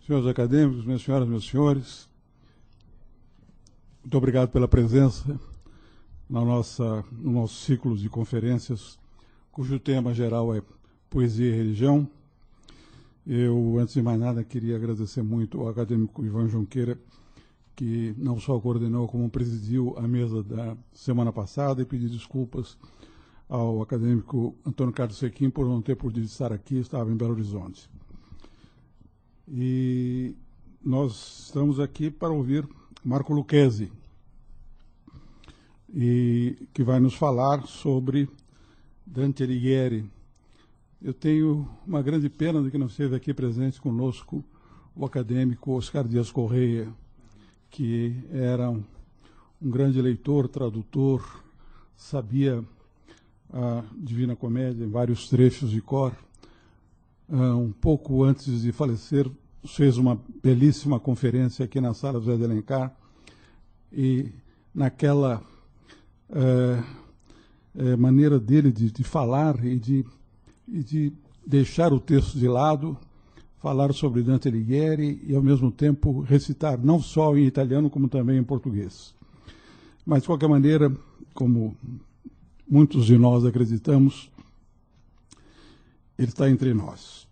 Senhores acadêmicos, minhas senhoras, meus senhores, muito obrigado pela presença no nosso ciclo de conferências, cujo tema geral é Poesia e Religião. Eu, antes de mais nada, queria agradecer muito ao acadêmico Ivan Junqueira, que não só coordenou, como presidiu a mesa da semana passada, e pedir desculpas ao acadêmico Antônio Carlos Sequim por não ter podido estar aqui, estava em Belo Horizonte. E nós estamos aqui para ouvir Marco Lucchesi, que vai nos falar sobre Dante Alighieri. Eu tenho uma grande pena de que não esteja aqui presente conosco o acadêmico Oscar Dias Correia, que era um grande leitor, tradutor, sabia a Divina Comédia em vários trechos de cor. Um pouco antes de falecer, fez uma belíssima conferência aqui na Sala José de Alencar, e naquela maneira dele de falar e de deixar o texto de lado, falar sobre Dante Alighieri e, ao mesmo tempo, recitar não só em italiano, como também em português. Mas, de qualquer maneira, como muitos de nós acreditamos, ele está entre nós.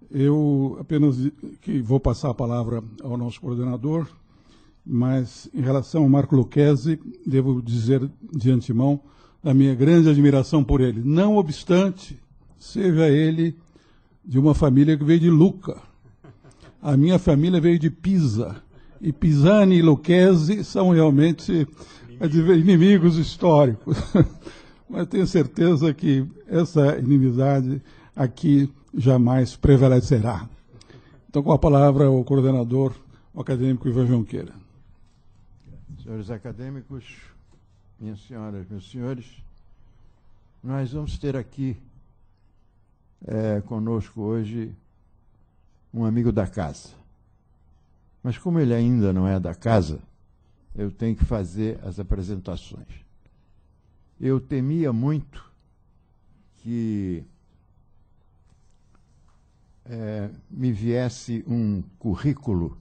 Eu apenas que vou passar a palavra ao nosso coordenador, mas em relação ao Marco Lucchesi, devo dizer de antemão da minha grande admiração por ele. Não obstante, seja ele de uma família que veio de Lucca. A minha família veio de Pisa. E Pisani e Lucchesi são realmente inimigos históricos. Mas tenho certeza que essa inimizade aqui jamais prevalecerá. Então, com a palavra, o coordenador, o acadêmico Ivan Junqueira. Senhores acadêmicos, minhas senhoras, meus senhores, nós vamos ter aqui conosco hoje um amigo da casa. Mas como ele ainda não é da casa, eu tenho que fazer as apresentações. Eu temia muito que me viesse um currículo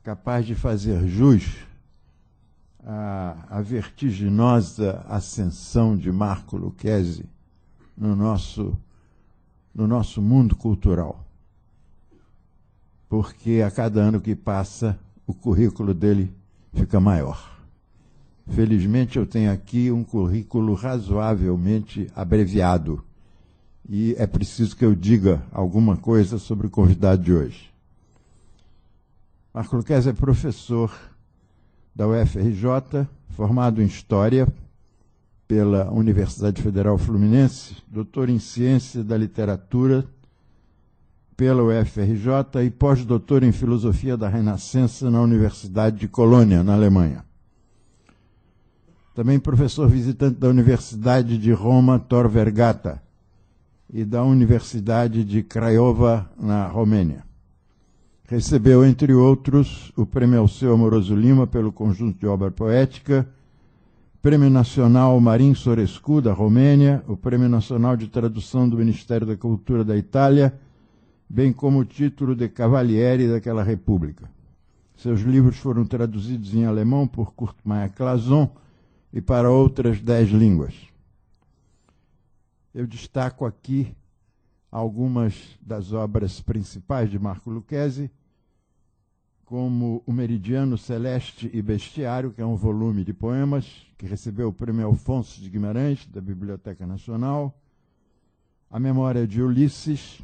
capaz de fazer jus à vertiginosa ascensão de Marco Lucchesi no nosso mundo cultural. Porque a cada ano que passa, o currículo dele fica maior. Felizmente, eu tenho aqui um currículo razoavelmente abreviado. E é preciso que eu diga alguma coisa sobre o convidado de hoje. Marco Lucchesi é professor da UFRJ, formado em História pela Universidade Federal Fluminense, doutor em Ciência da Literatura pela UFRJ e pós-doutor em Filosofia da Renascença na Universidade de Colônia, na Alemanha. Também professor visitante da Universidade de Roma Tor Vergata e da Universidade de Craiova, na Romênia. Recebeu, entre outros, o Prêmio Alceu Amoroso Lima pelo conjunto de obra poética, Prêmio Nacional Marin Sorescu, da Romênia, o Prêmio Nacional de Tradução do Ministério da Cultura da Itália, bem como o título de Cavaliere daquela república. Seus livros foram traduzidos em alemão por Kurt Meyer-Clason e para outras 10 línguas. Eu destaco aqui algumas das obras principais de Marco Lucchesi, como O Meridiano Celeste e Bestiário, que é um volume de poemas, que recebeu o Prêmio Alfonso de Guimarães, da Biblioteca Nacional, A Memória de Ulisses,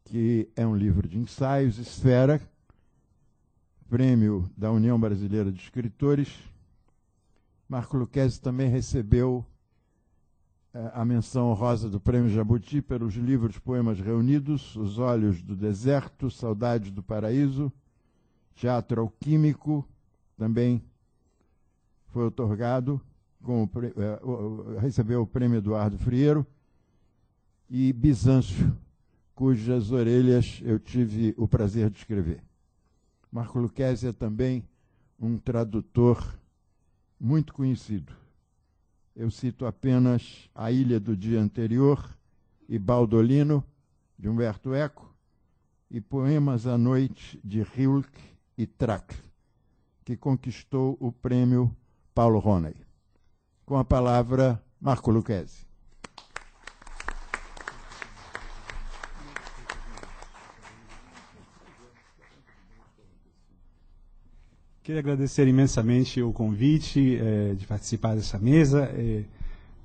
que é um livro de ensaios, Esfera, Prêmio da União Brasileira de Escritores. Marco Lucchesi também recebeu a menção honrosa do Prêmio Jabuti pelos livros Poemas Reunidos, Os Olhos do Deserto, Saudades do Paraíso, Teatro Alquímico, também foi otorgado, recebeu o Prêmio Eduardo Frieiro, e Bizâncio, cujas orelhas eu tive o prazer de escrever. Marco Lucchesi é também um tradutor muito conhecido. Eu cito apenas A Ilha do Dia Anterior e Baldolino, de Umberto Eco, e Poemas à Noite, de Rilke e Tracle, que conquistou o prêmio Paulo Roney. Com a palavra, Marco Lucchesi. Queria agradecer imensamente o convite de participar dessa mesa,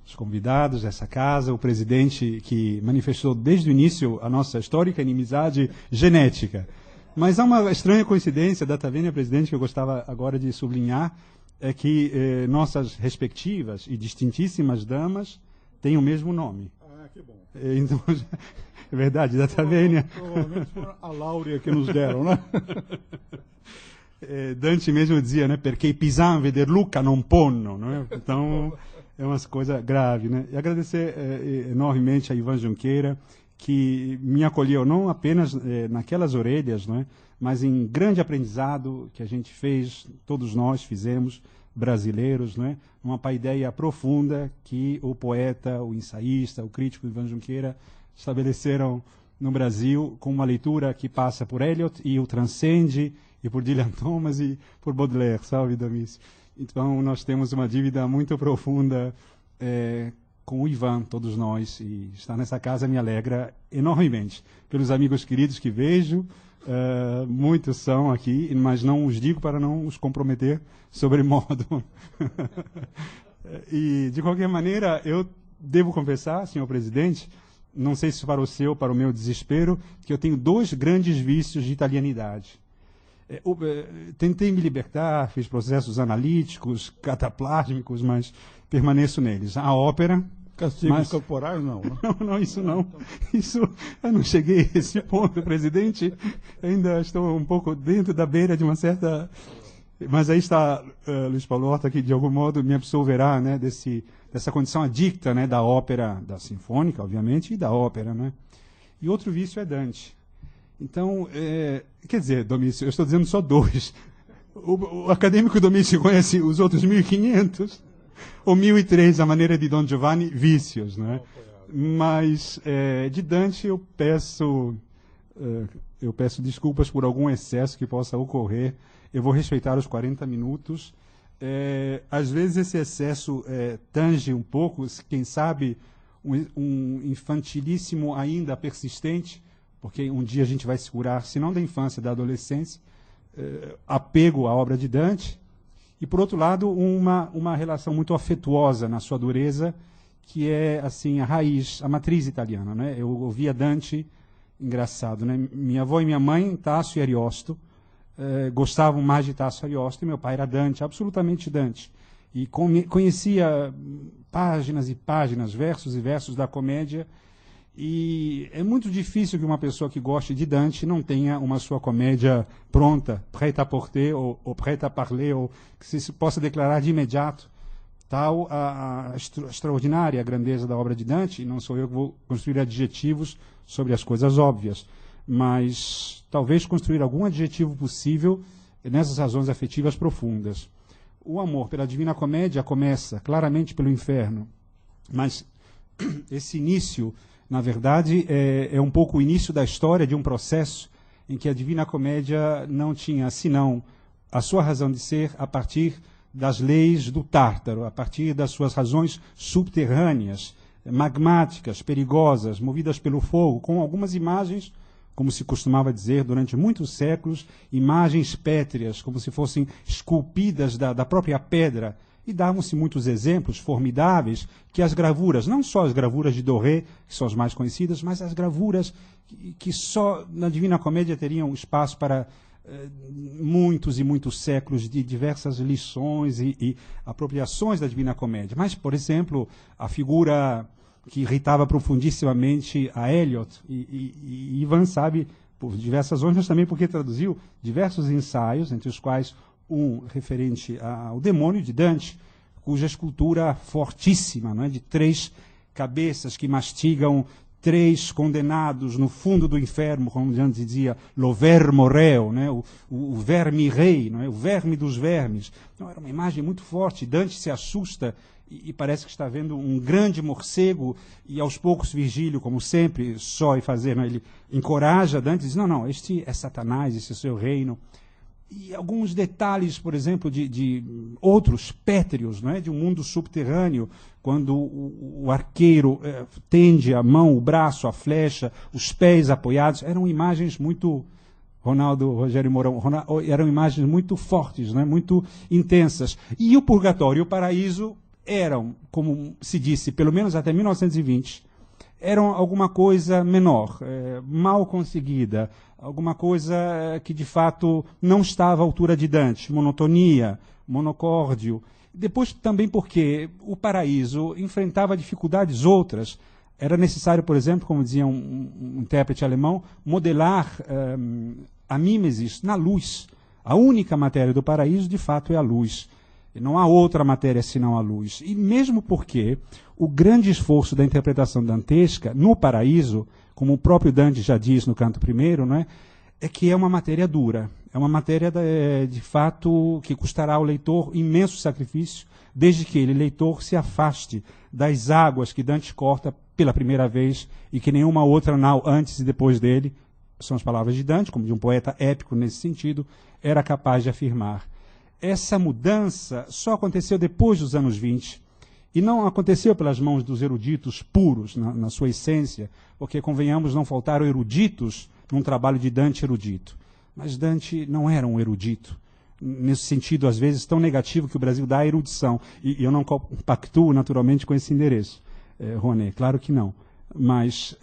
os convidados dessa casa, o presidente que manifestou desde o início a nossa histórica inimizade genética. Mas há uma estranha coincidência, data vênia, presidente, que eu gostava agora de sublinhar, é que nossas respectivas e distintíssimas damas têm o mesmo nome. Ah, que bom. Então, é verdade, data vênia. Provavelmente foi a Láurea que nos deram, né? Dante mesmo dizia, né, perché Pisan veder Lucca non ponno, né? Então é uma coisa grave, né? E agradecer enormemente a Ivan Junqueira, que me acolheu não apenas naquelas orelhas, né, mas em grande aprendizado que a gente fez, todos nós fizemos, brasileiros, né, uma paideia profunda que o poeta, o ensaísta, o crítico Ivan Junqueira estabeleceram no Brasil, com uma leitura que passa por Eliot e o transcende, e por Dylan Thomas e por Baudelaire. Salve, Domício. Então, nós temos uma dívida muito profunda com o Ivan, todos nós, e estar nessa casa me alegra enormemente. Pelos amigos queridos que vejo, muitos são aqui, mas não os digo para não os comprometer sobremodo. E, de qualquer maneira, eu devo confessar, senhor presidente, não sei se para o seu, para o meu desespero, que eu tenho dois grandes vícios de italianidade. Tentei me libertar, fiz processos analíticos, cataplásmicos, mas permaneço neles. A ópera... Castigos corporais, não, né? Não, isso não. Isso, eu não cheguei a esse ponto, presidente. Ainda estou um pouco dentro da beira de uma certa... Mas aí está Luiz Paulo Horta, que de algum modo me absolverá, né, dessa condição adicta, né, da ópera, da sinfônica, obviamente, e da ópera, né? E outro vício é Dante. Então, quer dizer, Domício, eu estou dizendo só dois. O acadêmico Domício conhece os outros 1.500, ou 1.003, a maneira de Don Giovanni, vícios, né? Mas de Dante eu peço desculpas por algum excesso que possa ocorrer. Eu vou respeitar os 40 minutos. Às vezes esse excesso tange um pouco, quem sabe, um infantilíssimo ainda persistente, porque um dia a gente vai se curar, se não da infância, da adolescência, apego à obra de Dante, e, por outro lado, uma relação muito afetuosa na sua dureza, que é assim a raiz, a matriz italiana, né? Eu ouvia Dante, engraçado, né? Minha avó e minha mãe, Tasso e Ariosto, gostavam mais de Tasso e Ariosto, e meu pai era Dante, absolutamente Dante. E conhecia páginas e páginas, versos e versos da comédia. E é muito difícil que uma pessoa que goste de Dante não tenha uma sua comédia pronta, prête à porter, ou prête à parler, ou que se possa declarar de imediato. Tal a extraordinária grandeza da obra de Dante, e não sou eu que vou construir adjetivos sobre as coisas óbvias, mas talvez construir algum adjetivo possível nessas razões afetivas profundas. O amor pela Divina Comédia começa claramente pelo inferno, mas esse início, na verdade, é um pouco o início da história de um processo em que a Divina Comédia não tinha, senão, a sua razão de ser a partir das leis do Tártaro, a partir das suas razões subterrâneas, magmáticas, perigosas, movidas pelo fogo, com algumas imagens, como se costumava dizer durante muitos séculos, imagens pétreas, como se fossem esculpidas da própria pedra. E davam-se muitos exemplos formidáveis que as gravuras, não só as gravuras de Doré, que são as mais conhecidas, mas as gravuras que só na Divina Comédia teriam espaço para muitos e muitos séculos de diversas lições e apropriações da Divina Comédia. Mas, por exemplo, a figura que irritava profundissimamente a Eliot, e Ivan sabe por diversas razões, mas também porque traduziu diversos ensaios, entre os quais um referente ao demônio de Dante, cuja escultura fortíssima, não é, de 3 cabeças que mastigam 3 condenados no fundo do inferno, como antes dizia, lo vermo reo, né? o verme rei, não é? O verme dos vermes. Então, era uma imagem muito forte. Dante se assusta e parece que está vendo um grande morcego, e aos poucos Virgílio, como sempre, só e fazer, não? Ele encoraja Dante e diz, não, este é Satanás, esse é o seu reino. E alguns detalhes, por exemplo, de outros pétreos, não é? De um mundo subterrâneo, quando o arqueiro tende a mão, o braço, a flecha, os pés apoiados, eram imagens muito, Rogério Mourão, eram imagens muito fortes, não é? Muito intensas. E o purgatório e o paraíso eram, como se disse, pelo menos até 1920, eram alguma coisa menor, mal conseguida, alguma coisa que de fato não estava à altura de Dante, monotonia, monocórdio. Depois também porque o paraíso enfrentava dificuldades outras. Era necessário, por exemplo, como dizia um intérprete alemão, modelar a mimesis na luz. A única matéria do paraíso, de fato, é a luz. E não há outra matéria senão a luz. E mesmo porque o grande esforço da interpretação dantesca no paraíso, como o próprio Dante já diz no canto primeiro, não é? É que é uma matéria dura. É uma matéria, de fato, que custará ao leitor imenso sacrifício, desde que ele, leitor, se afaste das águas que Dante corta pela primeira vez e que nenhuma outra nau antes e depois dele, são as palavras de Dante, como de um poeta épico nesse sentido, era capaz de afirmar. Essa mudança só aconteceu depois dos anos 20, e não aconteceu pelas mãos dos eruditos puros, na sua essência, porque, convenhamos, não faltaram eruditos num trabalho de Dante erudito. Mas Dante não era um erudito, nesse sentido, às vezes, tão negativo que o Brasil dá à erudição. E eu não compactuo, naturalmente, com esse endereço, Roné, claro que não. Mas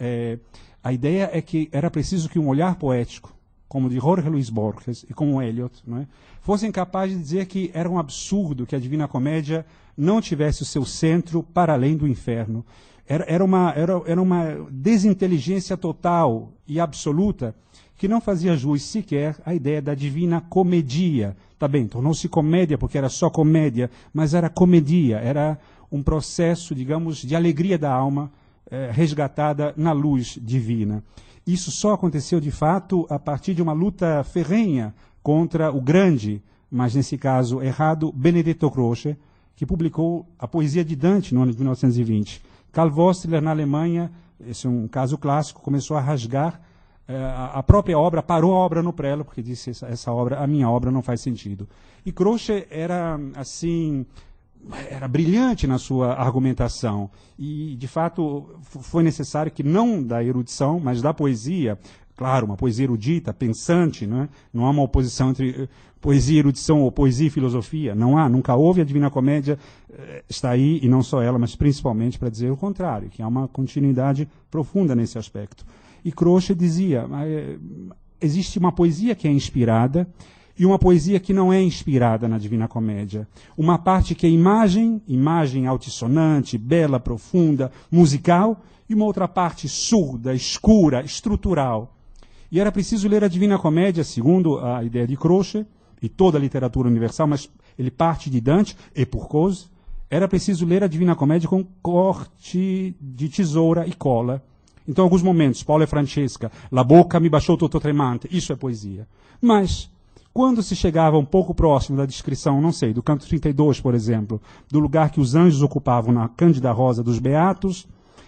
a ideia é que era preciso que um olhar poético, como de Jorge Luis Borges e como Eliot, não é, fossem capazes de dizer que era um absurdo que a Divina Comédia não tivesse o seu centro para além do inferno. Era uma desinteligência total e absoluta que não fazia jus sequer à ideia da Divina Comedia. Tá bem, tornou-se comédia porque era só comédia, mas era comedia, era um processo, digamos, de alegria da alma resgatada na luz divina. Isso só aconteceu, de fato, a partir de uma luta ferrenha contra o grande, mas nesse caso errado, Benedetto Croce, que publicou a poesia de Dante no ano de 1920. Karl Vossler, na Alemanha, esse é um caso clássico, começou a rasgar a própria obra, parou a obra no prelo, porque disse, essa obra, a minha obra não faz sentido. E Croce era, assim, era brilhante na sua argumentação. E, de fato, foi necessário que, não da erudição, mas da poesia, claro, uma poesia erudita, pensante, não é? Não há uma oposição entre poesia e erudição ou poesia e filosofia. Não há, nunca houve. A Divina Comédia está aí, e não só ela, mas principalmente para dizer o contrário, que há uma continuidade profunda nesse aspecto. E Croce dizia, existe uma poesia que é inspirada e uma poesia que não é inspirada na Divina Comédia. Uma parte que é imagem altissonante, bela, profunda, musical, e uma outra parte surda, escura, estrutural. E era preciso ler a Divina Comédia, segundo a ideia de Croce, e toda a literatura universal, mas ele parte de Dante, e por causa, era preciso ler a Divina Comédia com corte de tesoura e cola. Então, em alguns momentos, Paulo e Francesca, la bocca mi baciò tutto tremante, isso é poesia. Mas, quando se chegava um pouco próximo da descrição, não sei, do canto 32, por exemplo, do lugar que os anjos ocupavam na Cândida Rosa dos Beatos,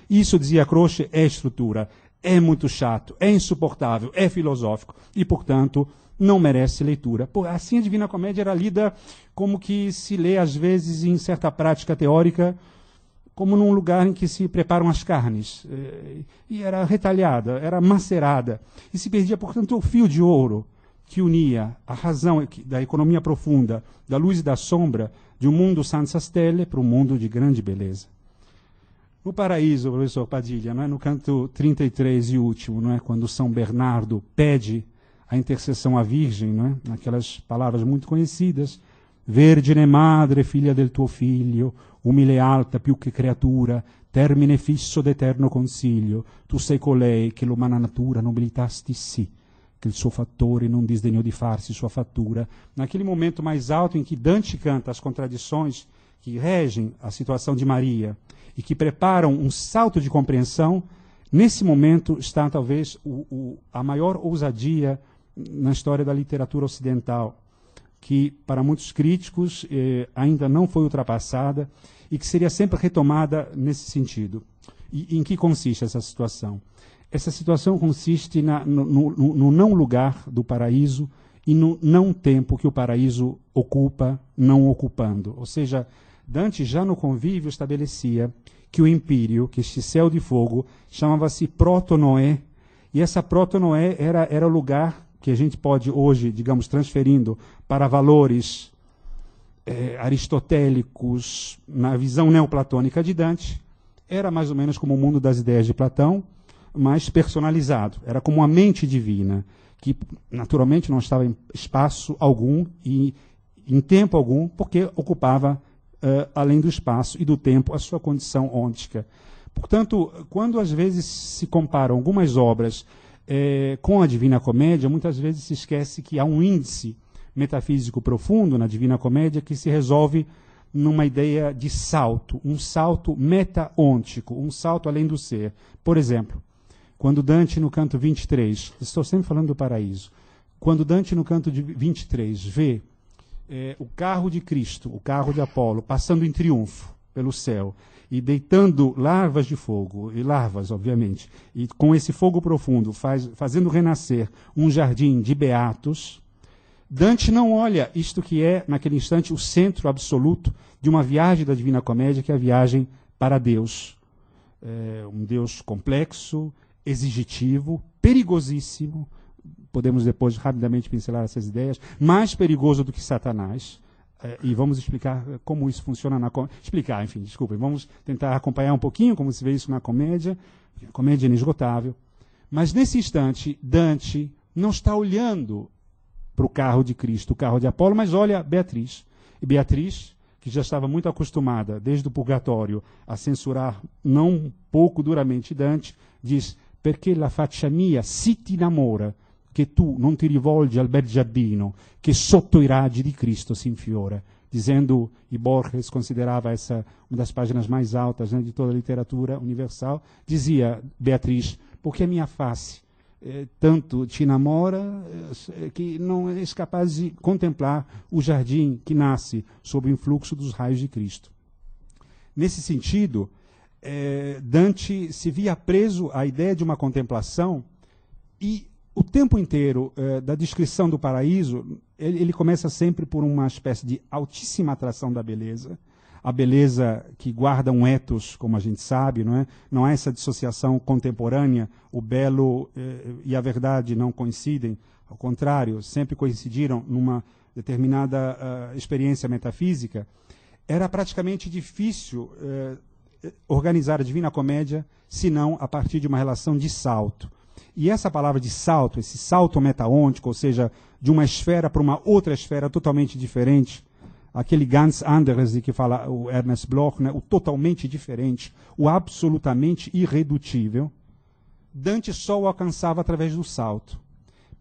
isso, dizia Croce, é estrutura, é muito chato, é insuportável, é filosófico e, portanto, não merece leitura. Assim, a Divina Comédia era lida como que se lê, às vezes, em certa prática teórica, como num lugar em que se preparam as carnes. E era retalhada, era macerada. E se perdia, portanto, o fio de ouro que unia a razão da economia profunda, da luz e da sombra, de um mundo senza stelle para um mundo de grande beleza. No Paraíso, professor Padilha, não é? No canto 33 e último, não é? Quando São Bernardo pede a intercessão à Virgem, não é? Naquelas palavras muito conhecidas, Vergine madre, figlia del tuo figlio, umile alta più che creatura, termine fisso d'eterno consiglio, tu sei colei che l'umana natura nobilitasti sì, che il suo fattore non disdegnò di farsi sua fattura. Naquele momento mais alto em que Dante canta as contradições que regem a situação de Maria e que preparam um salto de compreensão, Nesse momento está talvez a maior ousadia na história da literatura ocidental, que para muitos críticos ainda não foi ultrapassada e que seria sempre retomada nesse sentido. E em que consiste essa situação? Essa situação consiste no não lugar do paraíso e no não tempo que o paraíso ocupa, não ocupando. Ou seja, Dante já no Convívio estabelecia que o Empírio, que este céu de fogo, chamava-se Proto-Noé, e essa Proto-Noé era o lugar que a gente pode hoje, digamos, transferindo para valores aristotélicos, na visão neoplatônica de Dante, era mais ou menos como o mundo das ideias de Platão, mas personalizado. Era como a mente divina, que naturalmente não estava em espaço algum e em tempo algum, porque ocupava além do espaço e do tempo, a sua condição ôntica. Portanto, quando às vezes se comparam algumas obras com a Divina Comédia, muitas vezes se esquece que há um índice metafísico profundo na Divina Comédia que se resolve numa ideia de salto, um salto meta-ôntico, um salto além do ser. Por exemplo, quando Dante no canto 23, estou sempre falando do paraíso, quando Dante no canto 23 vê o carro de Cristo, o carro de Apolo, passando em triunfo pelo céu e deitando larvas de fogo, e larvas, obviamente, e com esse fogo profundo, fazendo renascer um jardim de beatos, Dante não olha isto que é, naquele instante, o centro absoluto de uma viagem da Divina Comédia, que é a viagem para Deus. Um Deus complexo, exigitivo, perigosíssimo, podemos depois rapidamente pincelar essas ideias, mais perigoso do que Satanás, e vamos explicar como isso funciona na comédia. Explicar, enfim, desculpem, vamos tentar acompanhar um pouquinho como se vê isso na comédia, a comédia é inesgotável. Mas nesse instante, Dante não está olhando para o carro de Cristo, o carro de Apolo, mas olha Beatriz. E Beatriz, que já estava muito acostumada, desde o purgatório, a censurar não pouco duramente Dante, diz: perché la faccia mia si ti innamora, che tu non ti rivolgi al bel giardino, che sotto i raggi di Cristo si infiora. Dizendo, e Borges considerava essa uma das páginas mais altas, né, de toda a literatura universal, dizia Beatriz, porque a minha face tanto te namora que não és capaz de contemplar o jardim que nasce sob o influxo dos raios de Cristo. Nesse sentido, Dante se via preso à ideia de uma contemplação e o tempo inteiro da descrição do paraíso, ele começa sempre por uma espécie de altíssima atração da beleza, a beleza que guarda um ethos, como a gente sabe, não é? Não há essa dissociação contemporânea, o belo e a verdade não coincidem, ao contrário, sempre coincidiram numa determinada experiência metafísica. Era praticamente difícil organizar a Divina Comédia, senão a partir de uma relação de salto. E essa palavra de salto, esse salto metaôntico, ou seja, de uma esfera para uma outra esfera totalmente diferente, aquele ganz anderes de que fala o Ernest Bloch, né, o totalmente diferente, o absolutamente irredutível, Dante só o alcançava através do salto.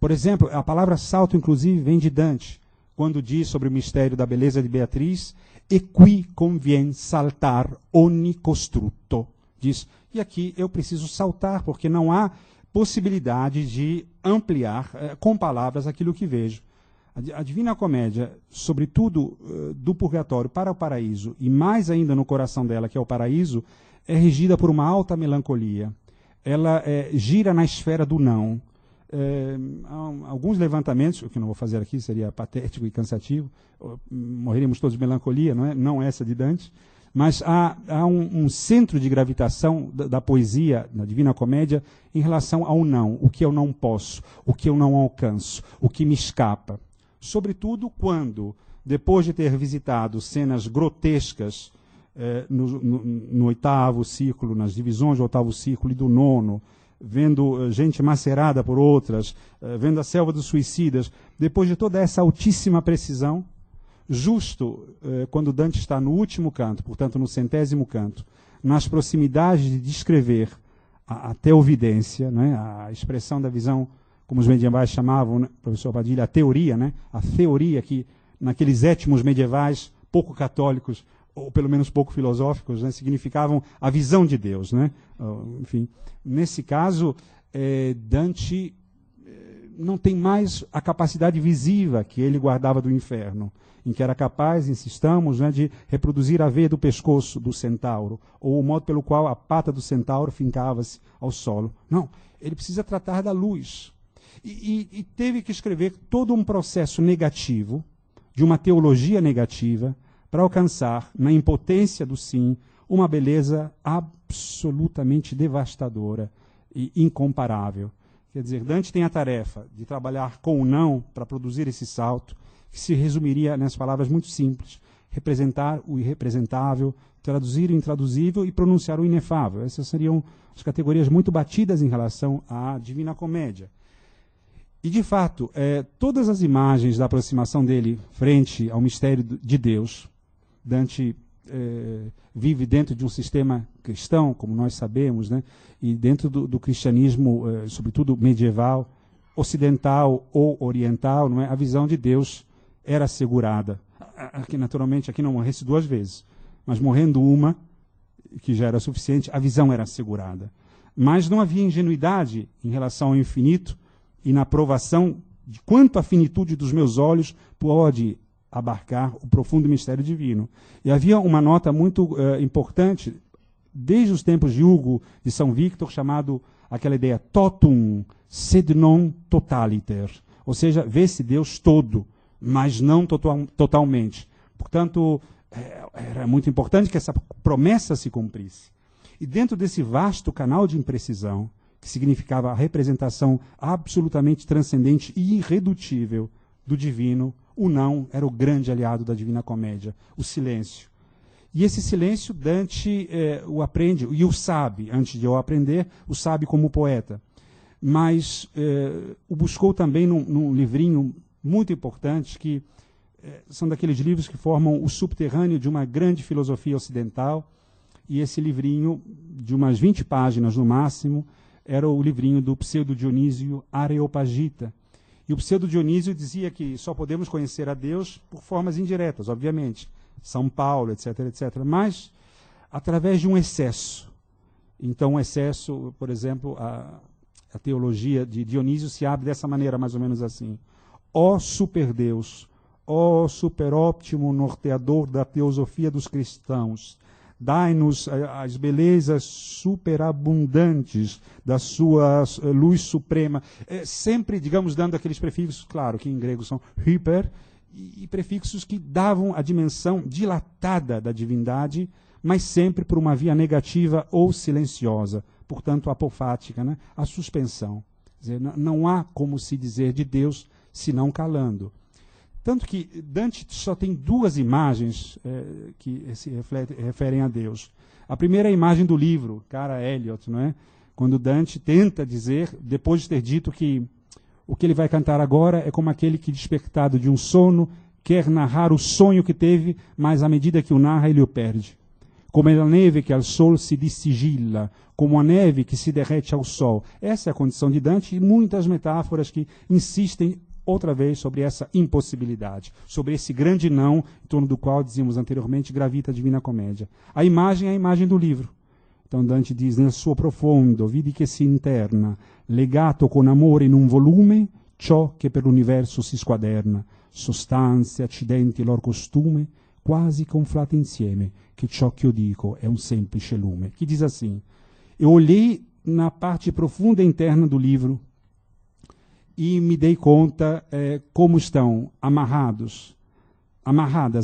Por exemplo, a palavra salto, inclusive, vem de Dante, quando diz sobre o mistério da beleza de Beatriz, e qui convien saltar ogni costrutto. Diz, e aqui eu preciso saltar, porque não há possibilidade de ampliar com palavras aquilo que vejo. A Divina Comédia, sobretudo do purgatório para o paraíso, e mais ainda no coração dela, que é o paraíso, é regida por uma alta melancolia. Ela gira na esfera do não. Há alguns levantamentos, o que não vou fazer aqui seria patético e cansativo, morreríamos todos de melancolia, não é? Não essa de Dante, mas há um centro de gravitação da poesia, na Divina Comédia, em relação ao não, o que eu não posso, o que eu não alcanço, o que me escapa. Sobretudo quando, depois de ter visitado cenas grotescas no oitavo ciclo, nas divisões do oitavo ciclo e do nono, vendo gente macerada por outras, vendo a selva dos suicidas, depois de toda essa altíssima precisão, justo quando Dante está no último canto, portanto no 100º canto, nas proximidades de descrever a teovidência, né, a expressão da visão, como os medievais chamavam, né, professor Padilha, a teoria, né, a teoria que naqueles étmos medievais pouco católicos ou pelo menos pouco filosóficos, né, significavam a visão de Deus, né? Enfim, nesse caso, Dante não tem mais a capacidade visiva que ele guardava do inferno, em que era capaz, insistamos, né, de reproduzir a veia do pescoço do centauro, ou o modo pelo qual a pata do centauro fincava-se ao solo. Não, ele precisa tratar da luz. E teve que escrever todo um processo negativo, de uma teologia negativa, para alcançar, na impotência do sim, uma beleza absolutamente devastadora e incomparável. Quer dizer, Dante tem a tarefa de trabalhar com o não para produzir esse salto, que se resumiria nas palavras muito simples: representar o irrepresentável, traduzir o intraduzível e pronunciar o inefável. Essas seriam as categorias muito batidas em relação à Divina Comédia. E, de fato, todas as imagens da aproximação dele frente ao mistério de Deus, Dante vive dentro de um sistema cristão, como nós sabemos, né? E dentro do cristianismo, sobretudo medieval, ocidental ou oriental, não é? A visão de Deus era assegurada. Aqui, naturalmente, aqui não morresse 2 vezes, mas morrendo uma, que já era suficiente, a visão era assegurada. Mas não havia ingenuidade em relação ao infinito e na provação de quanto a finitude dos meus olhos pode abarcar o profundo mistério divino. E havia uma nota muito importante, desde os tempos de Hugo, de São Victor, chamado aquela ideia totum sed non totaliter, ou seja, vê-se Deus todo, mas não totalmente. Portanto, era muito importante que essa promessa se cumprisse. E dentro desse vasto canal de imprecisão, que significava a representação absolutamente transcendente e irredutível do divino, o não era o grande aliado da Divina Comédia, o silêncio. E esse silêncio Dante o aprende, e o sabe, antes de eu aprender, o sabe como poeta. Mas o buscou também num livrinho muito importante, que são daqueles livros que formam o subterrâneo de uma grande filosofia ocidental, e esse livrinho, de umas 20 páginas no máximo, era o livrinho do Pseudo-Dionísio Areopagita. E o Pseudo-Dionísio dizia que só podemos conhecer a Deus por formas indiretas, obviamente, São Paulo, etc., etc., mas através de um excesso. Então, um excesso, por exemplo, a teologia de Dionísio se abre dessa maneira, mais ou menos assim: ó superdeus, ó superóptimo norteador da teosofia dos cristãos, dai-nos as belezas superabundantes da sua luz suprema. Sempre, digamos, dando aqueles prefixos, claro, que em grego são hyper, e prefixos que davam a dimensão dilatada da divindade, mas sempre por uma via negativa ou silenciosa, portanto apofática, né? A suspensão. Quer dizer, não há como se dizer de Deus senão calando. Tanto que Dante só tem 2 imagens que se referem a Deus. A primeira é a imagem do livro, Cara Eliot, não é? Quando Dante tenta dizer, depois de ter dito que o que ele vai cantar agora é como aquele que, despertado de um sono, quer narrar o sonho que teve, mas à medida que o narra, ele o perde. Como a neve que ao sol se dissigila, como a neve que se derrete ao sol. Essa é a condição de Dante, e muitas metáforas que insistem outra vez sobre essa impossibilidade, sobre esse grande não, em torno do qual, dizíamos anteriormente, gravita a Divina Comédia. A imagem é a imagem do livro. Então Dante diz: nel suo profondo vidi che si interna, legato con amore in un volume, ciò che per l'universo si squaderna, sostanze, accidenti, lor costume, quasi conflate insieme, che ciò che io dico è un semplice lume. Que diz assim: eu olhei na parte profunda interna do livro e me dei conta como estão amarradas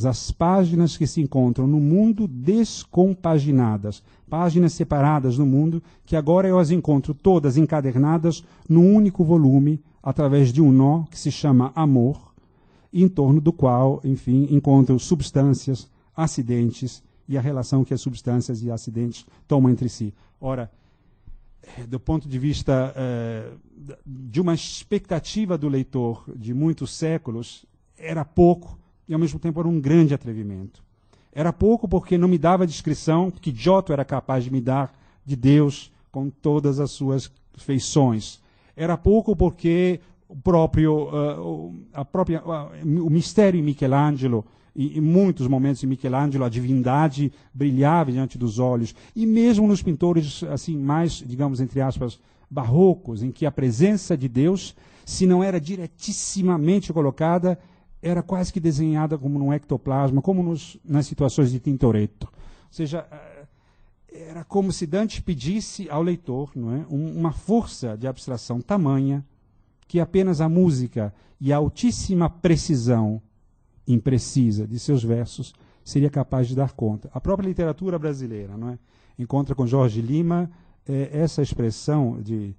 as páginas que se encontram no mundo descompaginadas, páginas separadas no mundo, que agora eu as encontro todas encadernadas num único volume, através de um nó que se chama amor, em torno do qual, enfim, encontro substâncias, acidentes e a relação que as substâncias e acidentes tomam entre si. Ora, do ponto de vista de uma expectativa do leitor de muitos séculos, era pouco e, ao mesmo tempo, era um grande atrevimento. Era pouco porque não me dava a descrição que Giotto era capaz de me dar de Deus com todas as suas feições. Era pouco porque o mistério em Michelangelo, em muitos momentos em Michelangelo, a divindade brilhava diante dos olhos. E mesmo nos pintores assim mais, digamos, entre aspas, barrocos, em que a presença de Deus, se não era diretissimamente colocada, era quase que desenhada como num ectoplasma, como nas situações de Tintoretto. Ou seja, era como se Dante pedisse ao leitor, não é, uma força de abstração tamanha que apenas a música e a altíssima precisão imprecisa de seus versos seria capaz de dar conta. A própria literatura brasileira, não é, encontra com Jorge Lima essa expressão de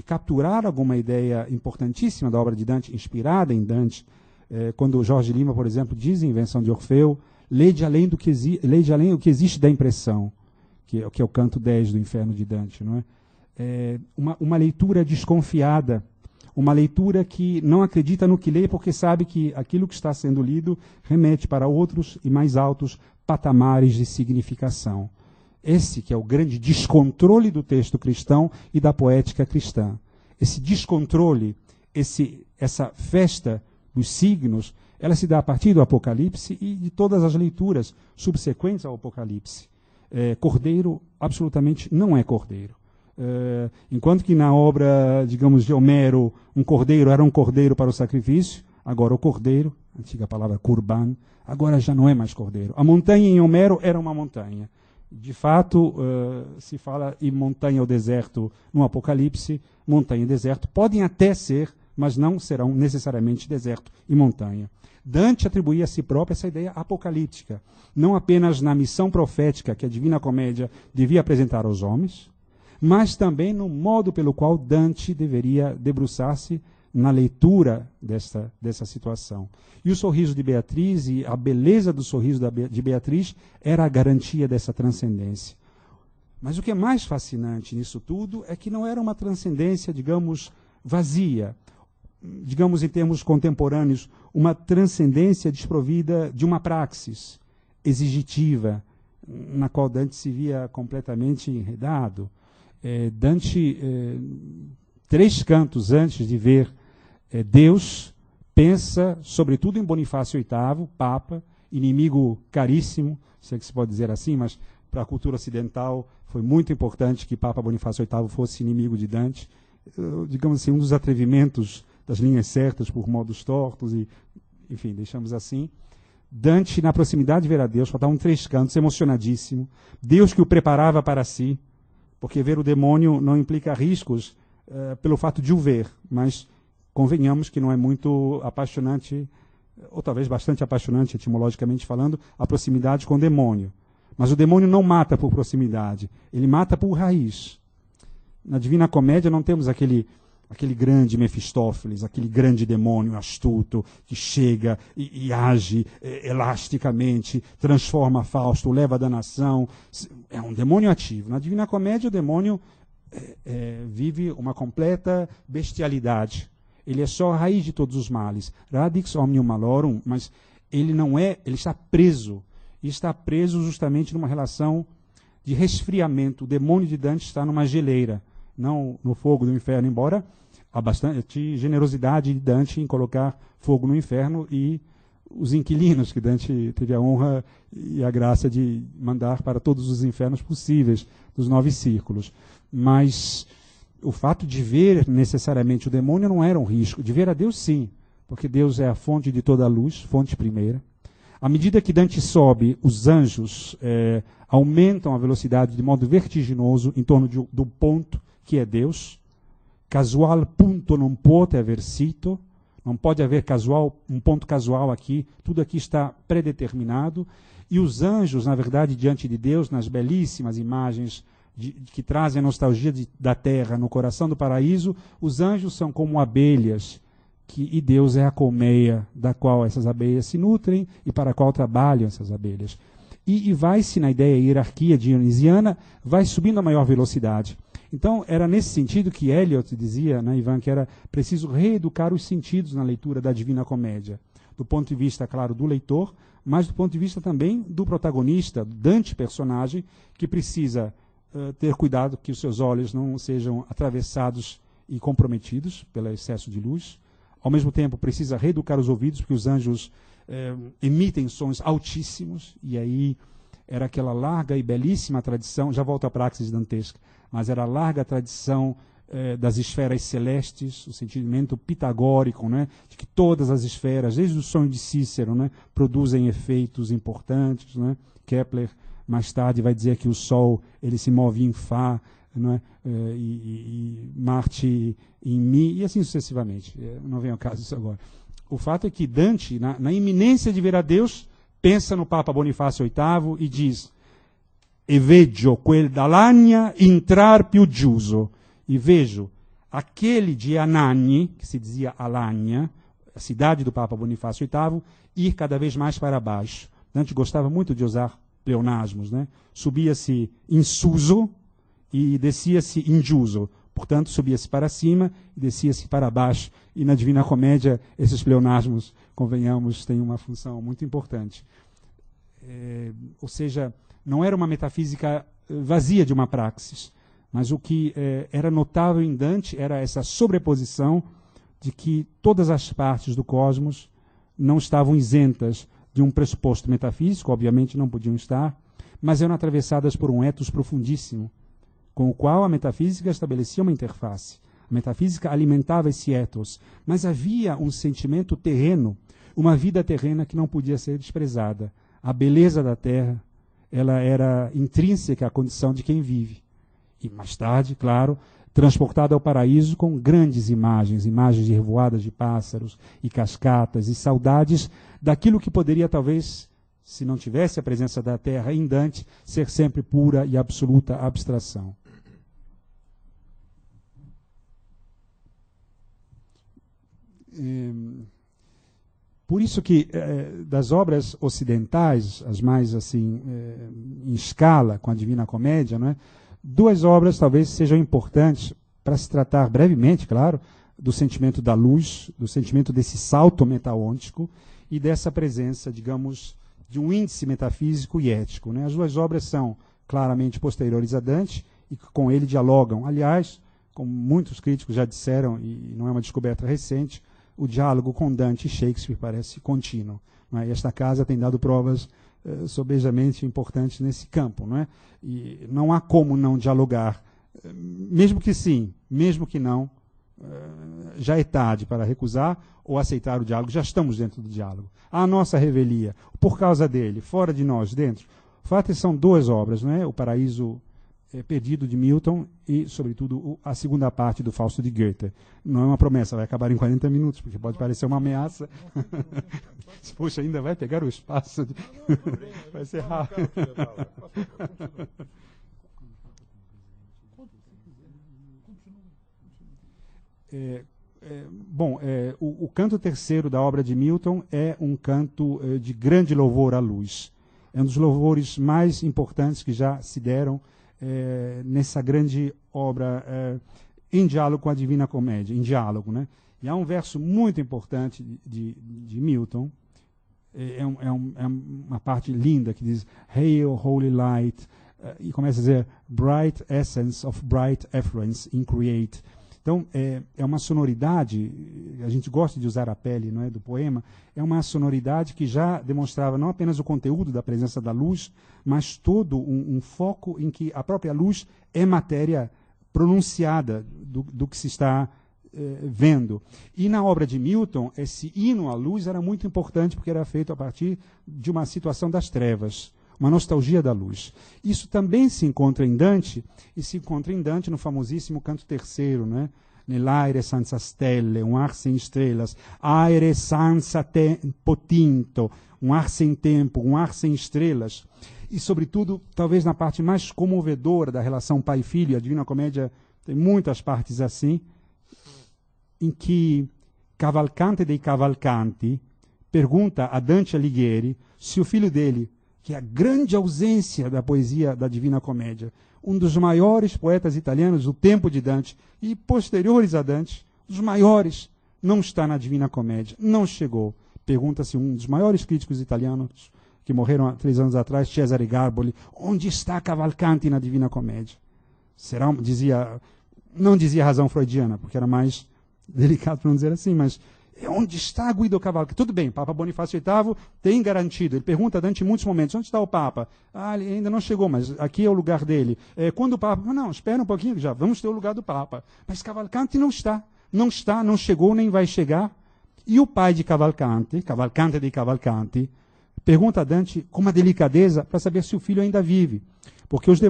capturar alguma ideia importantíssima da obra de Dante, inspirada em Dante, quando Jorge Lima, por exemplo, diz em Invenção de Orfeu, lede além do que existe da impressão, que é o canto 10 do Inferno de Dante. Não é? Uma leitura desconfiada, uma leitura que não acredita no que lê porque sabe que aquilo que está sendo lido remete para outros e mais altos patamares de significação. Esse que é o grande descontrole do texto cristão e da poética cristã. Esse descontrole, essa festa dos signos, ela se dá a partir do Apocalipse e de todas as leituras subsequentes ao Apocalipse. Cordeiro absolutamente não é cordeiro. Enquanto que na obra, digamos, de Homero, um cordeiro era um cordeiro para o sacrifício, agora o cordeiro, a antiga palavra kurban, agora já não é mais cordeiro. A montanha em Homero era uma montanha. De fato, se fala em montanha ou deserto no Apocalipse, montanha e deserto podem até ser, mas não serão necessariamente deserto e montanha. Dante atribuía a si próprio essa ideia apocalíptica, não apenas na missão profética que a Divina Comédia devia apresentar aos homens, mas também no modo pelo qual Dante deveria debruçar-se na leitura dessa situação. E o sorriso de Beatriz e a beleza do sorriso de Beatriz era a garantia dessa transcendência. Mas o que é mais fascinante nisso tudo é que não era uma transcendência, digamos, vazia, digamos em termos contemporâneos, uma transcendência desprovida de uma praxis exigitiva, na qual Dante se via completamente enredado. Dante, 3 cantos antes de ver Deus, pensa sobretudo em Bonifácio VIII, Papa, inimigo caríssimo, se é que se pode dizer assim, mas para a cultura ocidental foi muito importante que Papa Bonifácio VIII fosse inimigo de Dante, digamos assim, um dos atrevimentos das linhas certas por modos tortos, e, enfim, deixamos assim. Dante, na proximidade de ver a Deus, faltavam 3 cantos, emocionadíssimo, Deus que o preparava para si, porque ver o demônio não implica riscos pelo fato de o ver, mas convenhamos que não é muito apaixonante, ou talvez bastante apaixonante, etimologicamente falando, a proximidade com o demônio. Mas o demônio não mata por proximidade, ele mata por raiz. Na Divina Comédia não temos aquele grande Mefistófeles, aquele grande demônio astuto que chega e age elasticamente, transforma Fausto, leva a danação. É um demônio ativo. Na Divina Comédia o demônio vive uma completa bestialidade. Ele é só a raiz de todos os males. Radix omnium malorum, mas ele não é, ele está preso. E está preso justamente numa relação de resfriamento. O demônio de Dante está numa geleira, não no fogo do inferno, embora há bastante generosidade de Dante em colocar fogo no inferno e os inquilinos que Dante teve a honra e a graça de mandar para todos os infernos possíveis dos 9 círculos. Mas o fato de ver necessariamente o demônio não era um risco. De ver a Deus, sim, porque Deus é a fonte de toda a luz, fonte primeira. À medida que Dante sobe, os anjos aumentam a velocidade de modo vertiginoso em torno do ponto que é Deus. Casual punto non puote aver sito. Não pode haver um ponto casual aqui. Tudo aqui está predeterminado. E os anjos, na verdade, diante de Deus, nas belíssimas imagens que trazem a nostalgia da terra no coração do paraíso, os anjos são como abelhas, e Deus é a colmeia da qual essas abelhas se nutrem e para a qual trabalham essas abelhas. E vai-se, na ideia hierarquia dionisiana, vai subindo a maior velocidade. Então, era nesse sentido que Eliot dizia, né, Ivan, que era preciso reeducar os sentidos na leitura da Divina Comédia. Do ponto de vista, claro, do leitor, mas do ponto de vista também do protagonista, do Dante personagem, que precisa ter cuidado que os seus olhos não sejam atravessados e comprometidos pelo excesso de luz, ao mesmo tempo precisa reeducar os ouvidos, porque os anjos emitem sons altíssimos, e aí era aquela larga e belíssima tradição, já volto à praxis dantesca, mas era a larga tradição das esferas celestes, o sentimento pitagórico, né, de que todas as esferas, desde o sonho de Cícero, né, produzem efeitos importantes. Né? Kepler, mais tarde, vai dizer que o Sol ele se move em Fá, né, e Marte em Mi, e assim sucessivamente. Não vem ao caso isso agora. O fato é que Dante, na iminência de ver a Deus, pensa no Papa Bonifácio VIII e diz: "E veggio quel d'Alagna entrar più giuso", e vejo aquele de Anagni, que se dizia Alagna, a cidade do Papa Bonifácio VIII, ir cada vez mais para baixo. Dante gostava muito de usar pleonasmos, né? Subia-se in Suso e descia-se in Giuso. Portanto, subia-se para cima e descia-se para baixo. E na Divina Comédia, esses pleonasmos, convenhamos, têm uma função muito importante. Ou seja, não era uma metafísica vazia de uma praxis, mas o que era notável em Dante era essa sobreposição de que todas as partes do cosmos não estavam isentas de um pressuposto metafísico, obviamente não podiam estar, mas eram atravessadas por um ethos profundíssimo, com o qual a metafísica estabelecia uma interface. A metafísica alimentava esse ethos, mas havia um sentimento terreno, uma vida terrena que não podia ser desprezada. A beleza da Terra, ela era intrínseca à condição de quem vive. E mais tarde, claro, transportada ao paraíso com grandes imagens, imagens de revoadas de pássaros e cascatas e saudades daquilo que poderia talvez, se não tivesse a presença da Terra em Dante, ser sempre pura e absoluta abstração. Por isso que das obras ocidentais, as mais assim em escala com a Divina Comédia, não é? Duas obras talvez sejam importantes para se tratar brevemente, claro, do sentimento da luz, do sentimento desse salto metaôntico e dessa presença, digamos, de um índice metafísico e ético. Né? As duas obras são claramente posteriores a Dante e com ele dialogam. Aliás, como muitos críticos já disseram, e não é uma descoberta recente, o diálogo com Dante e Shakespeare parece contínuo. Não é? E esta casa tem dado provas sobejamente importantes nesse campo. Não é? E não há como não dialogar. Mesmo que sim, mesmo que não, já é tarde para recusar ou aceitar o diálogo, já estamos dentro do diálogo. A nossa revelia, por causa dele, fora de nós, dentro. O fato é que são duas obras, não é? O Paraíso Perdido de Milton e, sobretudo, a segunda parte do Fausto de Goethe. Não é uma promessa, vai acabar em 40 minutos, porque pode parecer uma ameaça. Poxa, ainda vai pegar o espaço. Vai ser rápido. O canto terceiro da obra de Milton é um canto de grande louvor à luz. É um dos louvores mais importantes que já se deram nessa grande obra em diálogo com a Divina Comédia, em diálogo, né? E há um verso muito importante de Milton, é uma parte linda que diz "Hail, Holy Light", e começa a dizer "Bright Essence of Bright Effluence in Create". Então, é uma sonoridade, a gente gosta de usar a pele, não é, do poema, é uma sonoridade que já demonstrava não apenas o conteúdo da presença da luz, mas todo um foco em que a própria luz é matéria pronunciada do que se está vendo. E na obra de Milton, esse hino à luz era muito importante, porque era feito a partir de uma situação das trevas, uma nostalgia da luz. Isso também se encontra em Dante, e se encontra em Dante no famosíssimo canto terceiro, né? Nell'aere senza stelle, um ar sem estrelas, aere senza tempo tinto, um ar sem tempo, um ar sem estrelas. E, sobretudo, talvez na parte mais comovedora da relação pai e filho, a Divina Comédia tem muitas partes assim, em que Cavalcante dei Cavalcanti pergunta a Dante Alighieri se o filho dele, que é a grande ausência da poesia da Divina Comédia, um dos maiores poetas italianos do tempo de Dante e posteriores a Dante, os maiores, não está na Divina Comédia, não chegou. Pergunta-se um dos maiores críticos italianos que morreram há 3 anos atrás, Cesare Garboli, onde está Cavalcanti na Divina Comédia? Será, não dizia razão freudiana, porque era mais delicado para não dizer assim, mas Onde está Guido Cavalcanti? Tudo bem, Papa Bonifácio VIII tem garantido. Ele pergunta a Dante em muitos momentos, onde está o Papa? Ele ainda não chegou, mas aqui é o lugar dele. Quando o Papa... Não, espera um pouquinho, já vamos ter o lugar do Papa. Mas Cavalcanti não está. Não chegou, nem vai chegar. E o pai de Cavalcanti, Cavalcante di Cavalcanti, pergunta a Dante com uma delicadeza para saber se o filho ainda vive. Porque os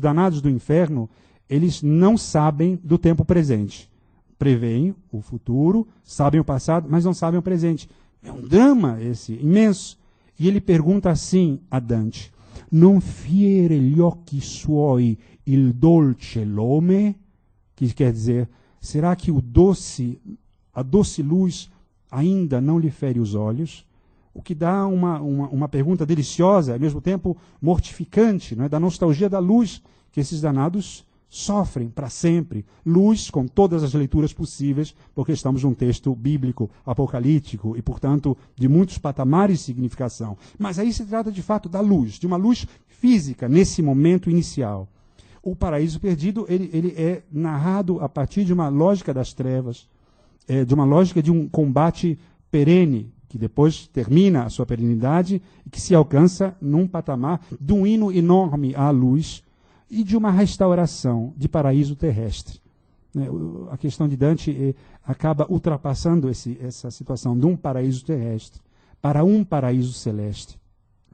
danados do inferno, eles não sabem do tempo presente. Preveem o futuro, sabem o passado, mas não sabem o presente. É um drama esse, imenso. E ele pergunta assim a Dante, non fiere gli occhi suoi il dolce lume? Que quer dizer, será que a doce luz ainda não lhe fere os olhos? O que dá uma pergunta deliciosa, ao mesmo tempo mortificante, não é? Da nostalgia da luz que esses danados sofrem para sempre. Luz com todas as leituras possíveis, porque estamos num texto bíblico, apocalíptico e, portanto, de muitos patamares de significação. Mas aí se trata, de fato, da luz, de uma luz física, nesse momento inicial. O Paraíso Perdido, ele é narrado a partir de uma lógica das trevas, de uma lógica de um combate perene, que depois termina a sua perenidade e que se alcança num patamar de um hino enorme à luz e de uma restauração de paraíso terrestre. A questão de Dante acaba ultrapassando essa situação de um paraíso terrestre para um paraíso celeste.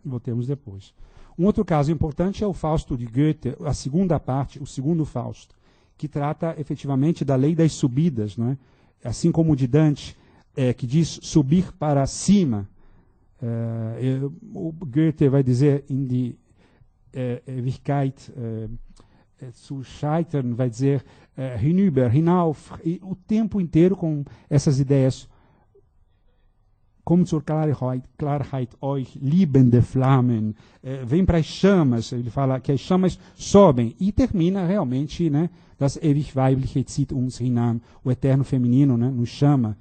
Voltemos depois. Um outro caso importante é o Fausto de Goethe, a segunda parte, o segundo Fausto, que trata efetivamente da lei das subidas, não é? Assim como o de Dante, que diz subir para cima. O Goethe vai dizer in die Ewigkeit zu scheitern, vai dizer hinüber, hinauf, e o tempo inteiro com essas ideias. Kommt zur Klarheit euch liebende Flammen, vem para as chamas, ele fala que as chamas sobem, e termina realmente, né, das ewig weibliche zieht uns hinan, o eterno feminino, né, nos chama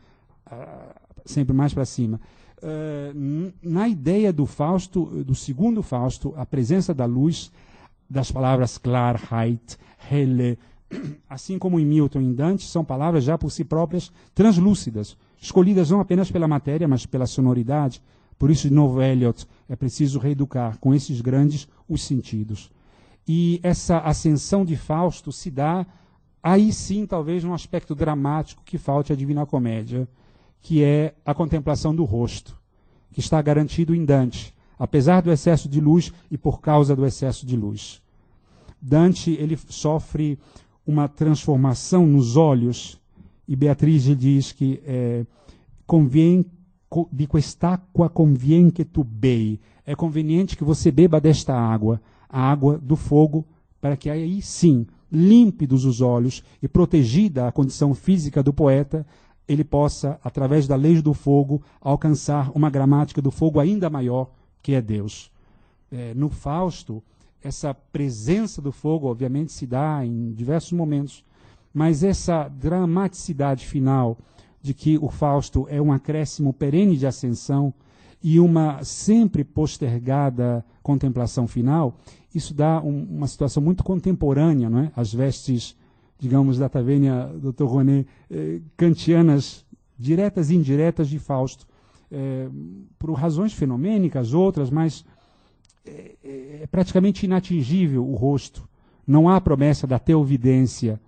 sempre mais para cima. Na ideia do Fausto, do segundo Fausto, a presença da luz, das palavras Klarheit, Helle, assim como em Milton e em Dante, são palavras já por si próprias translúcidas, escolhidas não apenas pela matéria, mas pela sonoridade. Por isso, de novo, Eliot, é preciso reeducar com esses grandes os sentidos. E essa ascensão de Fausto se dá, aí sim, talvez, num aspecto dramático que falte à Divina Comédia, que é a contemplação do rosto, que está garantido em Dante, apesar do excesso de luz e por causa do excesso de luz. Dante, ele sofre uma transformação nos olhos, e Beatriz diz que di quest'acqua convien che tu bei, é conveniente que você beba desta água, a água do fogo, para que aí sim, límpidos os olhos e protegida a condição física do poeta, ele possa, através da lei do fogo, alcançar uma gramática do fogo ainda maior, que é Deus. No Fausto, essa presença do fogo, obviamente, se dá em diversos momentos, mas essa dramaticidade final de que o Fausto é um acréscimo perene de ascensão e uma sempre postergada contemplação final, isso dá uma situação muito contemporânea, não é? As vestes, digamos, da Taverna, Dr. Roné, kantianas, diretas e indiretas de Fausto, por razões fenomênicas, outras, mas é praticamente inatingível o rosto. Não há promessa da teovidência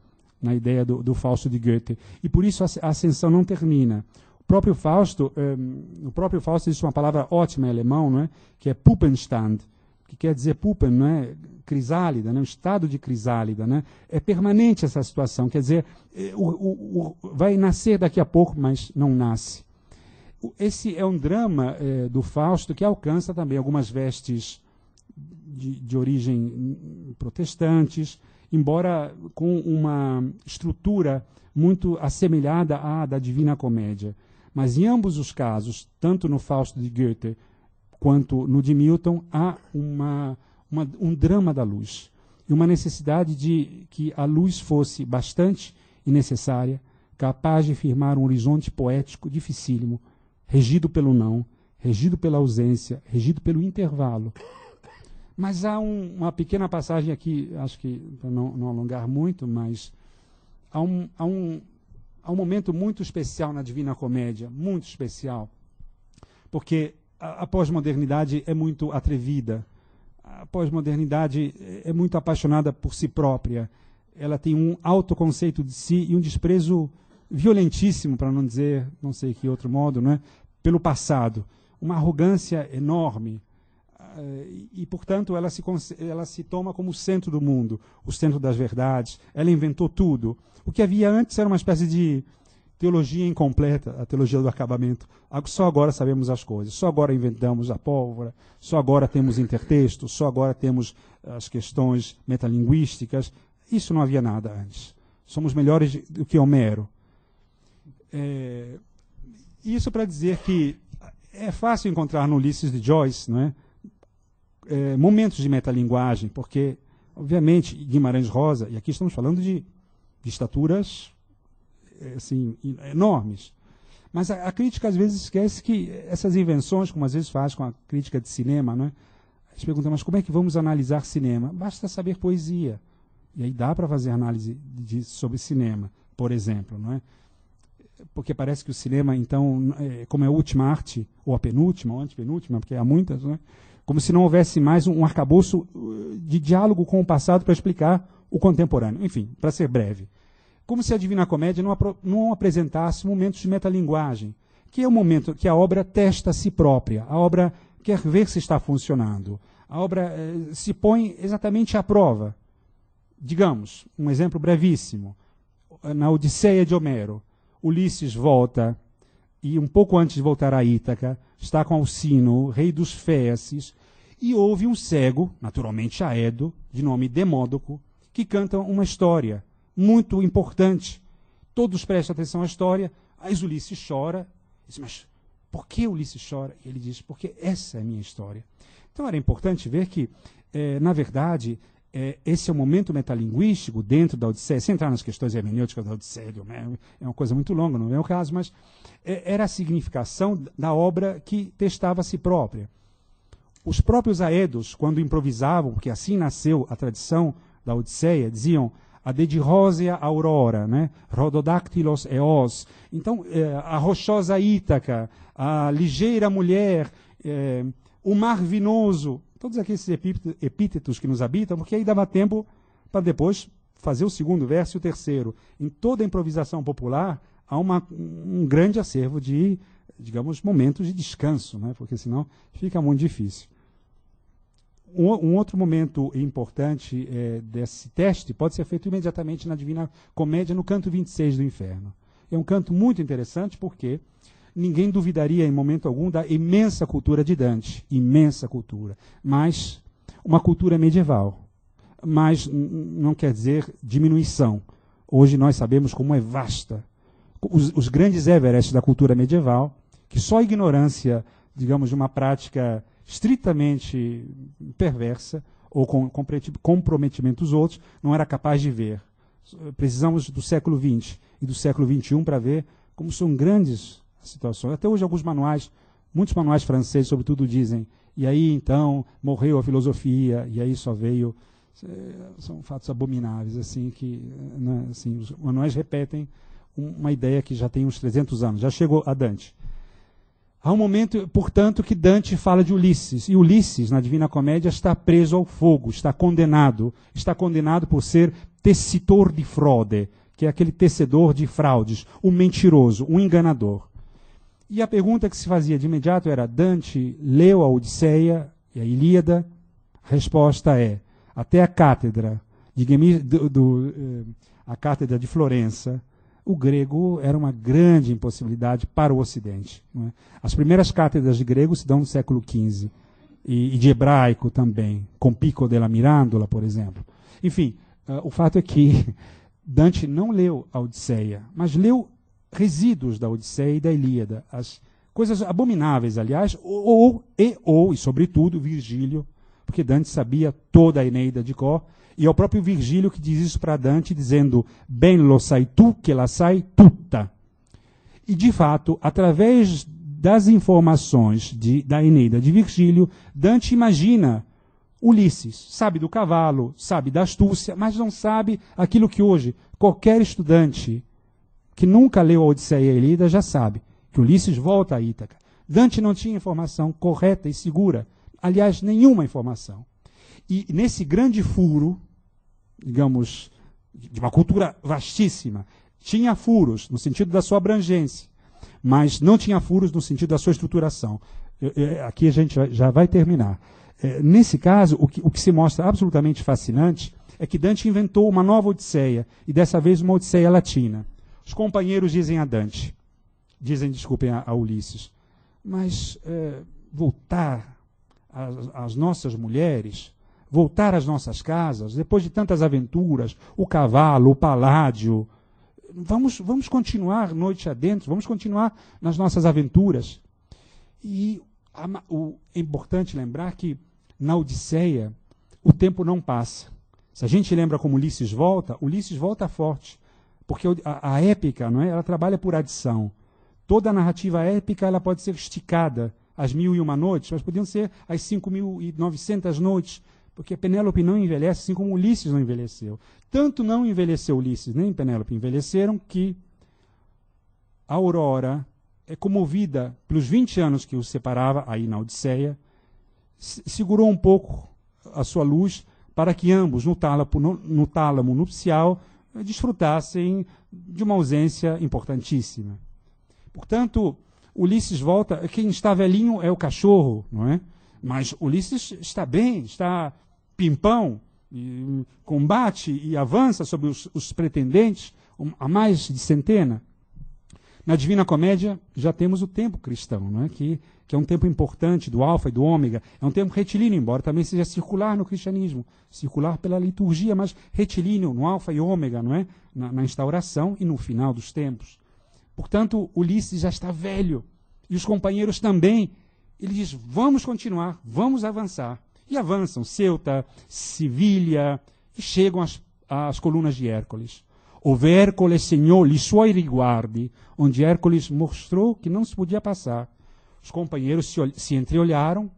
na ideia do Fausto de Goethe. E por isso a ascensão não termina. O próprio Fausto diz uma palavra ótima em alemão, não é? Que é Puppenstand, que quer dizer Puppen, não é? Crisálida, né? O estado de crisálida. Né? É permanente essa situação, quer dizer, vai nascer daqui a pouco, mas não nasce. Esse é um drama do Fausto que alcança também algumas vestes de origem protestantes, embora com uma estrutura muito assemelhada à da Divina Comédia. Mas em ambos os casos, tanto no Fausto de Goethe quanto no de Milton, há um drama da luz e uma necessidade de que a luz fosse bastante e necessária, capaz de firmar um horizonte poético dificílimo, regido pelo não, regido pela ausência, regido pelo intervalo. Mas há uma pequena passagem aqui, acho que para não alongar muito, mas há há um momento muito especial na Divina Comédia, muito especial, porque a pós-modernidade é muito atrevida, a pós-modernidade é muito apaixonada por si própria, ela tem um autoconceito de si e um desprezo violentíssimo, para não dizer, não sei que outro modo, não é? Pelo passado, uma arrogância enorme, e portanto ela se toma como o centro do mundo, o centro das verdades, ela inventou tudo. O que havia antes era uma espécie de teologia incompleta, a teologia do acabamento. Só agora sabemos as coisas, só agora inventamos a pólvora, só agora temos intertexto, só agora temos as questões metalinguísticas. Isso não havia nada antes. Somos melhores do que Homero. Isso para dizer que é fácil encontrar no Ulisses de Joyce, não é? Momentos de metalinguagem, porque, obviamente, Guimarães Rosa, e aqui estamos falando de estaturas assim, enormes, mas a crítica às vezes esquece que essas invenções, como às vezes faz com a crítica de cinema, não é? A gente pergunta, mas como é que vamos analisar cinema? Basta saber poesia. E aí dá para fazer análise sobre cinema, por exemplo, não é? Porque parece que o cinema, então, como é a última arte, ou a penúltima, ou antepenúltima, porque há muitas, não é? Como se não houvesse mais um arcabouço de diálogo com o passado para explicar o contemporâneo. Enfim, para ser breve. Como se a Divina Comédia não apresentasse momentos de metalinguagem, que é o momento que a obra testa a si própria, a obra quer ver se está funcionando, a obra se põe exatamente à prova. Digamos, um exemplo brevíssimo, na Odisseia de Homero, Ulisses volta, e um pouco antes de voltar a Ítaca, está com Alcino, rei dos Féaces, e houve um cego, naturalmente Aedo, de nome Demódoco, que canta uma história muito importante. Todos prestam atenção à história, aí Ulisses chora, diz, mas por que Ulisses chora? E ele diz, porque essa é a minha história. Então era importante ver que, na verdade, esse é o momento metalinguístico dentro da Odisseia, sem entrar nas questões hermenêuticas da Odisseia, é uma coisa muito longa, não é o caso, mas era a significação da obra que testava a si própria. Os próprios aedos, quando improvisavam, porque assim nasceu a tradição da Odisseia, diziam a dedirósea aurora, né? Rododactylos eos. Então, a rochosa Ítaca, a ligeira mulher, o mar vinoso, todos aqueles epítetos que nos habitam, porque aí dava tempo para depois fazer o segundo verso e o terceiro. Em toda a improvisação popular, há um grande acervo de, digamos, momentos de descanso, né? Porque senão fica muito difícil. Um outro momento importante desse teste pode ser feito imediatamente na Divina Comédia, no canto 26 do Inferno. É um canto muito interessante porque ninguém duvidaria em momento algum da imensa cultura de Dante, imensa cultura, mas uma cultura medieval. Mas não quer dizer diminuição. Hoje nós sabemos como é vasta. Os grandes Everest da cultura medieval, que só a ignorância, digamos, de uma prática estritamente perversa ou com comprometimento dos outros, não era capaz de ver. Precisamos do século XX e do século XXI para ver como são grandes situações. Até hoje alguns manuais, muitos manuais franceses sobretudo dizem, e aí então morreu a filosofia, e aí só veio... São fatos abomináveis, assim, que né, assim, os manuais repetem uma ideia que já tem uns 300 anos, já chegou a Dante. Há um momento, portanto, que Dante fala de Ulisses, e Ulisses, na Divina Comédia, está preso ao fogo, está condenado por ser tecitor de fraude, que é aquele tecedor de fraudes, um mentiroso, um enganador. E a pergunta que se fazia de imediato era, Dante leu a Odisseia e a Ilíada? A resposta é, até a cátedra a cátedra de Florença, o grego era uma grande impossibilidade para o Ocidente. Não é? As primeiras cátedras de grego se dão no século XV, e de hebraico também, com Pico della Mirandola, por exemplo. Enfim, o fato é que Dante não leu a Odisseia, mas leu resíduos da Odisseia e da Ilíada, as coisas abomináveis, aliás, e sobretudo, Virgílio, porque Dante sabia toda a Eneida de cor, e é o próprio Virgílio que diz isso para Dante, dizendo, ben lo sai tu que la sai tutta. E, de fato, através das informações da Eneida de Virgílio, Dante imagina Ulisses, sabe do cavalo, sabe da astúcia, mas não sabe aquilo que hoje qualquer estudante que nunca leu a Odisseia e a Ilíada já sabe que Ulisses volta a Ítaca. Dante não tinha informação correta e segura, aliás, nenhuma informação. E nesse grande furo, digamos, de uma cultura vastíssima, tinha furos no sentido da sua abrangência, mas não tinha furos no sentido da sua estruturação. Aqui a gente já vai terminar. Nesse caso, o que se mostra absolutamente fascinante é que Dante inventou uma nova Odisseia, e dessa vez uma Odisseia latina. Os companheiros dizem a Dante, desculpem, a Ulisses, mas voltar às nossas mulheres, voltar às nossas casas, depois de tantas aventuras, o cavalo, o paládio, vamos continuar noite adentro, vamos continuar nas nossas aventuras. E é importante lembrar que na Odisseia o tempo não passa. Se a gente lembra como Ulisses volta forte, porque a épica, não é? Ela trabalha por adição. Toda a narrativa épica ela pode ser esticada às 1001 noites, mas podiam ser às 5.900 noites, porque Penélope não envelhece, assim como Ulisses não envelheceu. Tanto não envelheceu Ulisses nem Penélope envelheceram que a Aurora é comovida pelos 20 anos que os separava aí na Odisseia, segurou um pouco a sua luz para que ambos, no tálamo nupcial, desfrutassem de uma ausência importantíssima. Portanto, Ulisses volta, quem está velhinho é o cachorro, não é? Mas Ulisses está bem, está pimpão, e combate e avança sobre os pretendentes, a mais de centena. Na Divina Comédia já temos o tempo cristão, não é? Que é um tempo importante do alfa e do ômega, é um tempo retilíneo, embora também seja circular no cristianismo, circular pela liturgia, mas retilíneo no alfa e ômega, não é? Na instauração e no final dos tempos. Portanto, Ulisses já está velho, e os companheiros também. Ele diz, vamos continuar, vamos avançar. E avançam, Ceuta, Sevilha, e chegam às colunas de Hércules. Ove Hércules segnò i suoi riguardi, onde Hércules mostrou que não se podia passar. Os companheiros se entreolharam,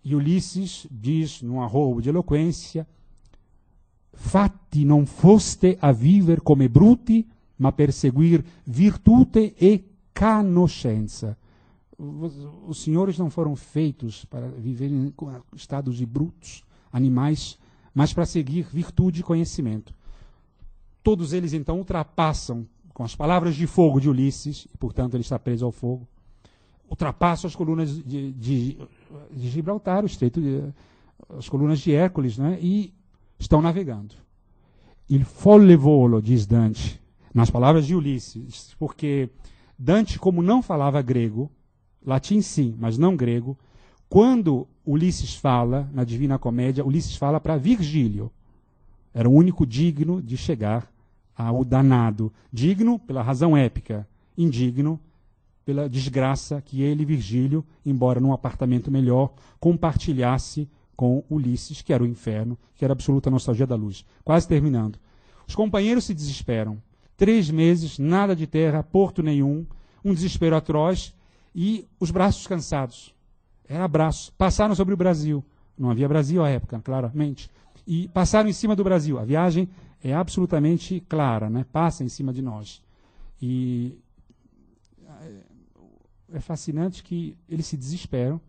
e Ulisses diz, num arrobo de eloquência, fatti non foste a viver come bruti, ma perseguir virtute e conoscenza. Os senhores não foram feitos para viverem em estados de brutos, animais, mas para seguir virtude e conhecimento. Todos eles, então, ultrapassam, com as palavras de fogo de Ulisses, e, portanto, ele está preso ao fogo, ultrapassam as colunas de Gibraltar, o estreito as colunas de Hércules, né, e estão navegando. Il folle volo, diz Dante, nas palavras de Ulisses, porque Dante, como não falava grego, latim sim, mas não grego, quando Ulisses fala, na Divina Comédia, Ulisses fala para Virgílio. Era o único digno de chegar ao danado. Digno pela razão épica, indigno pela desgraça que ele, Virgílio, embora num apartamento melhor, compartilhasse com Ulisses, que era o inferno, que era a absoluta nostalgia da luz. Quase terminando. Os companheiros se desesperam. 3 meses, nada de terra, porto nenhum, um desespero atroz, e os braços cansados. Era braço. Passaram sobre o Brasil. Não havia Brasil à época, claramente. E passaram em cima do Brasil. A viagem é absolutamente clara, né? Passa em cima de nós. E é fascinante que eles se desesperam.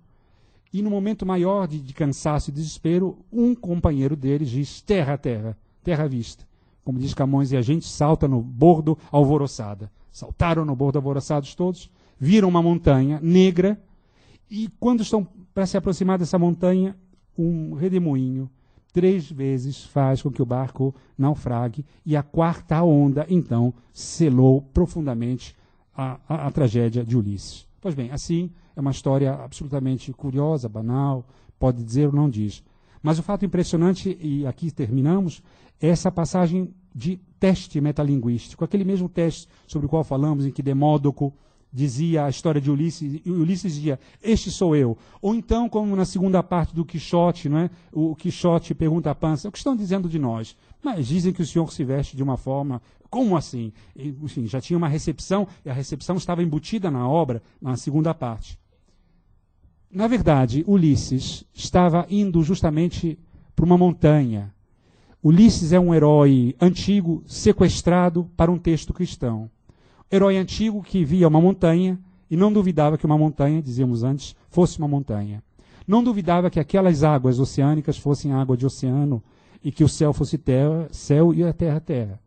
E no momento maior de cansaço e desespero, um companheiro deles diz, terra, terra, terra à vista. Como diz Camões, e a gente salta no bordo alvoroçada. Saltaram no bordo alvoroçados todos, viram uma montanha negra, e quando estão para se aproximar dessa montanha, um redemoinho 3 vezes faz com que o barco naufrague, e a 4ª onda, então, selou profundamente a tragédia de Ulisses. Pois bem, assim, é uma história absolutamente curiosa, banal, pode dizer ou não diz. Mas o fato impressionante, e aqui terminamos, é essa passagem de teste metalinguístico, aquele mesmo teste sobre o qual falamos, em que Demódoco dizia a história de Ulisses, e Ulisses dizia, este sou eu. Ou então, como na segunda parte do Quixote, não é? O Quixote pergunta a Pança, o que estão dizendo de nós? Mas dizem que o senhor se veste de uma forma, como assim? E, enfim, já tinha uma recepção, e a recepção estava embutida na obra, na segunda parte. Na verdade, Ulisses estava indo justamente para uma montanha. Ulisses é um herói antigo, sequestrado para um texto cristão. herói antigo que via uma montanha e não duvidava que uma montanha, dizíamos antes, fosse uma montanha. Não duvidava que aquelas águas oceânicas fossem água de oceano e que o céu fosse terra, céu e a terra, terra.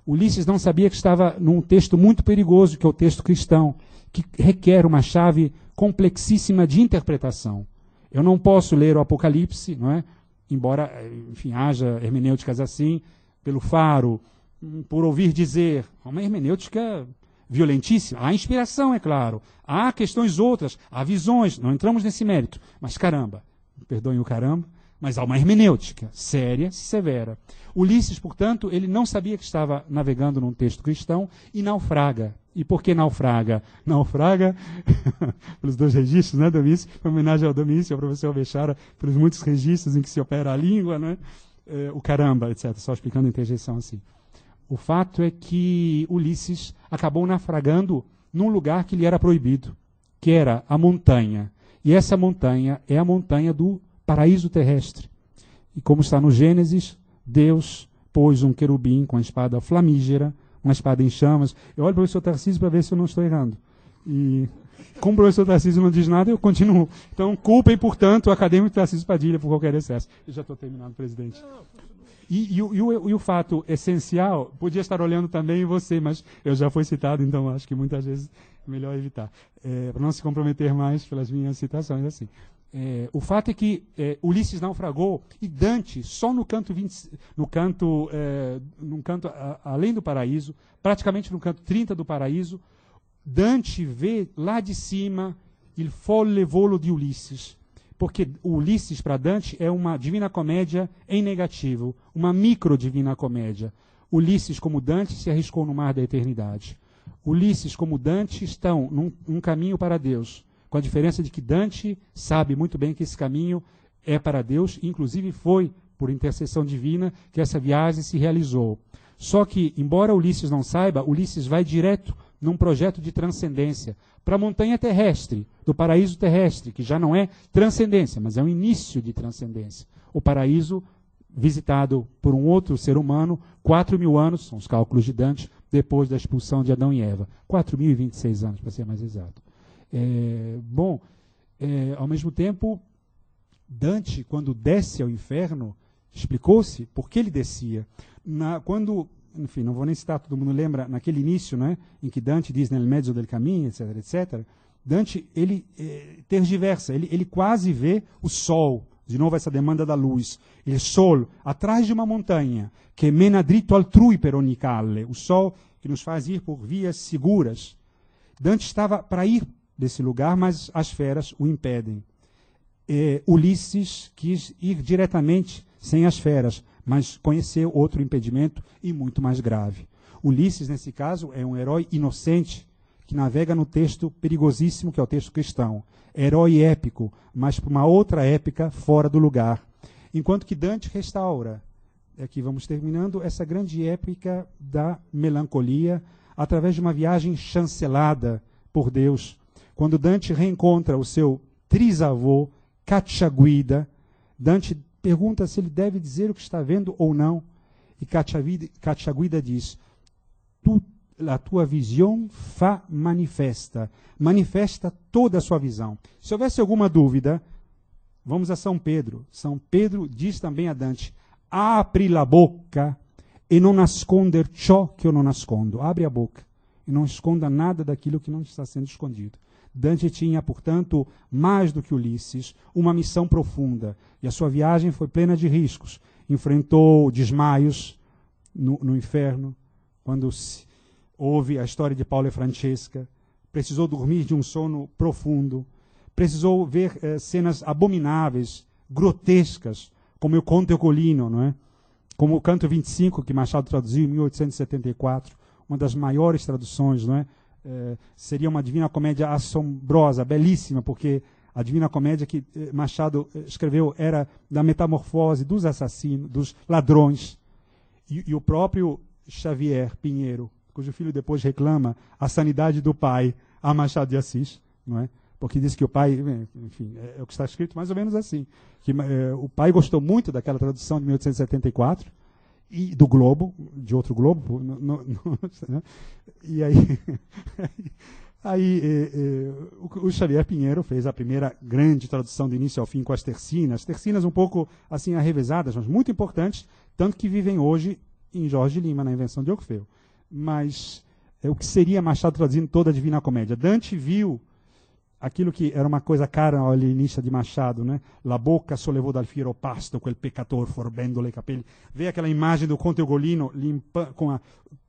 Ulisses não sabia que estava num texto muito perigoso, que é o texto cristão, que requer uma chave complexíssima de interpretação. Eu não posso ler o Apocalipse, não é? Embora, enfim, haja hermenêuticas assim, pelo Faro, por ouvir dizer, uma hermenêutica violentíssima. Há inspiração, é claro. Há questões outras, há visões, não entramos nesse mérito. Mas caramba, perdoem o caramba, mas há uma hermenêutica séria e severa. Ulisses, portanto, ele não sabia que estava navegando num texto cristão e naufraga. E por que naufraga? Naufraga, pelos dois registros, né, Domício? Em homenagem ao Domício, ao professor Bechara, pelos muitos registros em que se opera a língua, né? O caramba, etc. Só explicando a interjeição assim. O fato é que Ulisses acabou naufragando num lugar que lhe era proibido, que era a montanha. E essa montanha é a montanha do paraíso terrestre. E como está no Gênesis, Deus pôs um querubim com a espada flamígera, uma espada em chamas. Eu olho para o professor Tarcísio para ver se eu não estou errando. E como o professor Tarcísio não diz nada, eu continuo. Então, culpem, portanto, o acadêmico Tarcísio Padilha por qualquer excesso. Eu já estou terminando, presidente. E o fato essencial, podia estar olhando também em você, mas eu já fui citado, então acho que muitas vezes é melhor evitar. Para não se comprometer mais pelas minhas citações, assim. O fato é que Ulisses naufragou e Dante, só no canto além do paraíso, praticamente no canto 30 do paraíso, Dante vê lá de cima il folle volo de Ulisses. Porque Ulisses, para Dante, é uma divina comédia em negativo, uma micro-divina comédia. Ulisses, como Dante, se arriscou no mar da eternidade. Ulisses, como Dante, estão num caminho para Deus, com a diferença de que Dante sabe muito bem que esse caminho é para Deus, inclusive foi por intercessão divina que essa viagem se realizou. Só que, embora Ulisses não saiba, Ulisses vai direto num projeto de transcendência para a montanha terrestre, do paraíso terrestre, que já não é transcendência, mas é um início de transcendência. O paraíso visitado por um outro ser humano, 4.000 anos, são os cálculos de Dante, depois da expulsão de Adão e Eva. 4.026 anos, para ser mais exato. Ao mesmo tempo, Dante, quando desce ao inferno, explicou-se por que ele descia. Enfim, não vou nem citar, todo mundo lembra, naquele início, né, em que Dante diz nel mezzo del cammino, etc., etc., Dante, ele tergiversa, ele quase vê o sol, de novo essa demanda da luz, il sol, atrás de uma montanha, que mena dritto altrui per ogni calle, o sol que nos faz ir por vias seguras. Dante estava para ir desse lugar, mas as feras o impedem. Ulisses quis ir diretamente, sem as feras, mas conheceu outro impedimento e muito mais grave. Ulisses, nesse caso, é um herói inocente que navega no texto perigosíssimo que é o texto cristão. Herói épico, mas para uma outra épica fora do lugar. Enquanto que Dante restaura, aqui vamos terminando, essa grande épica da melancolia através de uma viagem chancelada por Deus. Quando Dante reencontra o seu trisavô, Cacciaguida, Dante pergunta se ele deve dizer o que está vendo ou não. E Cacciaguida diz, a tua visão fa manifesta. Manifesta toda a sua visão. Se houvesse alguma dúvida, vamos a São Pedro. São Pedro diz também a Dante, apri la bocca e non nasconder ciò che io non nascondo. Abre a boca e não esconda nada daquilo que não está sendo escondido. Dante tinha, portanto, mais do que Ulisses, uma missão profunda, e a sua viagem foi plena de riscos. Enfrentou desmaios no inferno, quando houve a história de Paulo e Francesca, precisou dormir de um sono profundo, precisou ver cenas abomináveis, grotescas, como o Conte Ocolino, não é? Como o Canto 25, que Machado traduziu em 1874, uma das maiores traduções, não é? Seria uma Divina Comédia assombrosa, belíssima, porque a Divina Comédia que Machado escreveu era da metamorfose dos assassinos, dos ladrões. E o próprio Xavier Pinheiro, cujo filho depois reclama a sanidade do pai a Machado de Assis, não é? Porque diz que o pai, enfim, é o que está escrito mais ou menos assim, que o pai gostou muito daquela tradução de 1874 e do globo, de outro globo, né? E aí, o Xavier Pinheiro fez a primeira grande tradução do início ao fim com as tercinas um pouco assim arrevesadas, mas muito importantes, tanto que vivem hoje em Jorge Lima, na invenção de Orfeu. Mas o que seria Machado traduzindo toda a Divina Comédia? Dante viu aquilo que era uma coisa cara ao alienista de Machado, né? La bocca sollevò dal fiero pasto, quel peccator forbendo i capelli. Vê aquela imagem do Conte Ugolino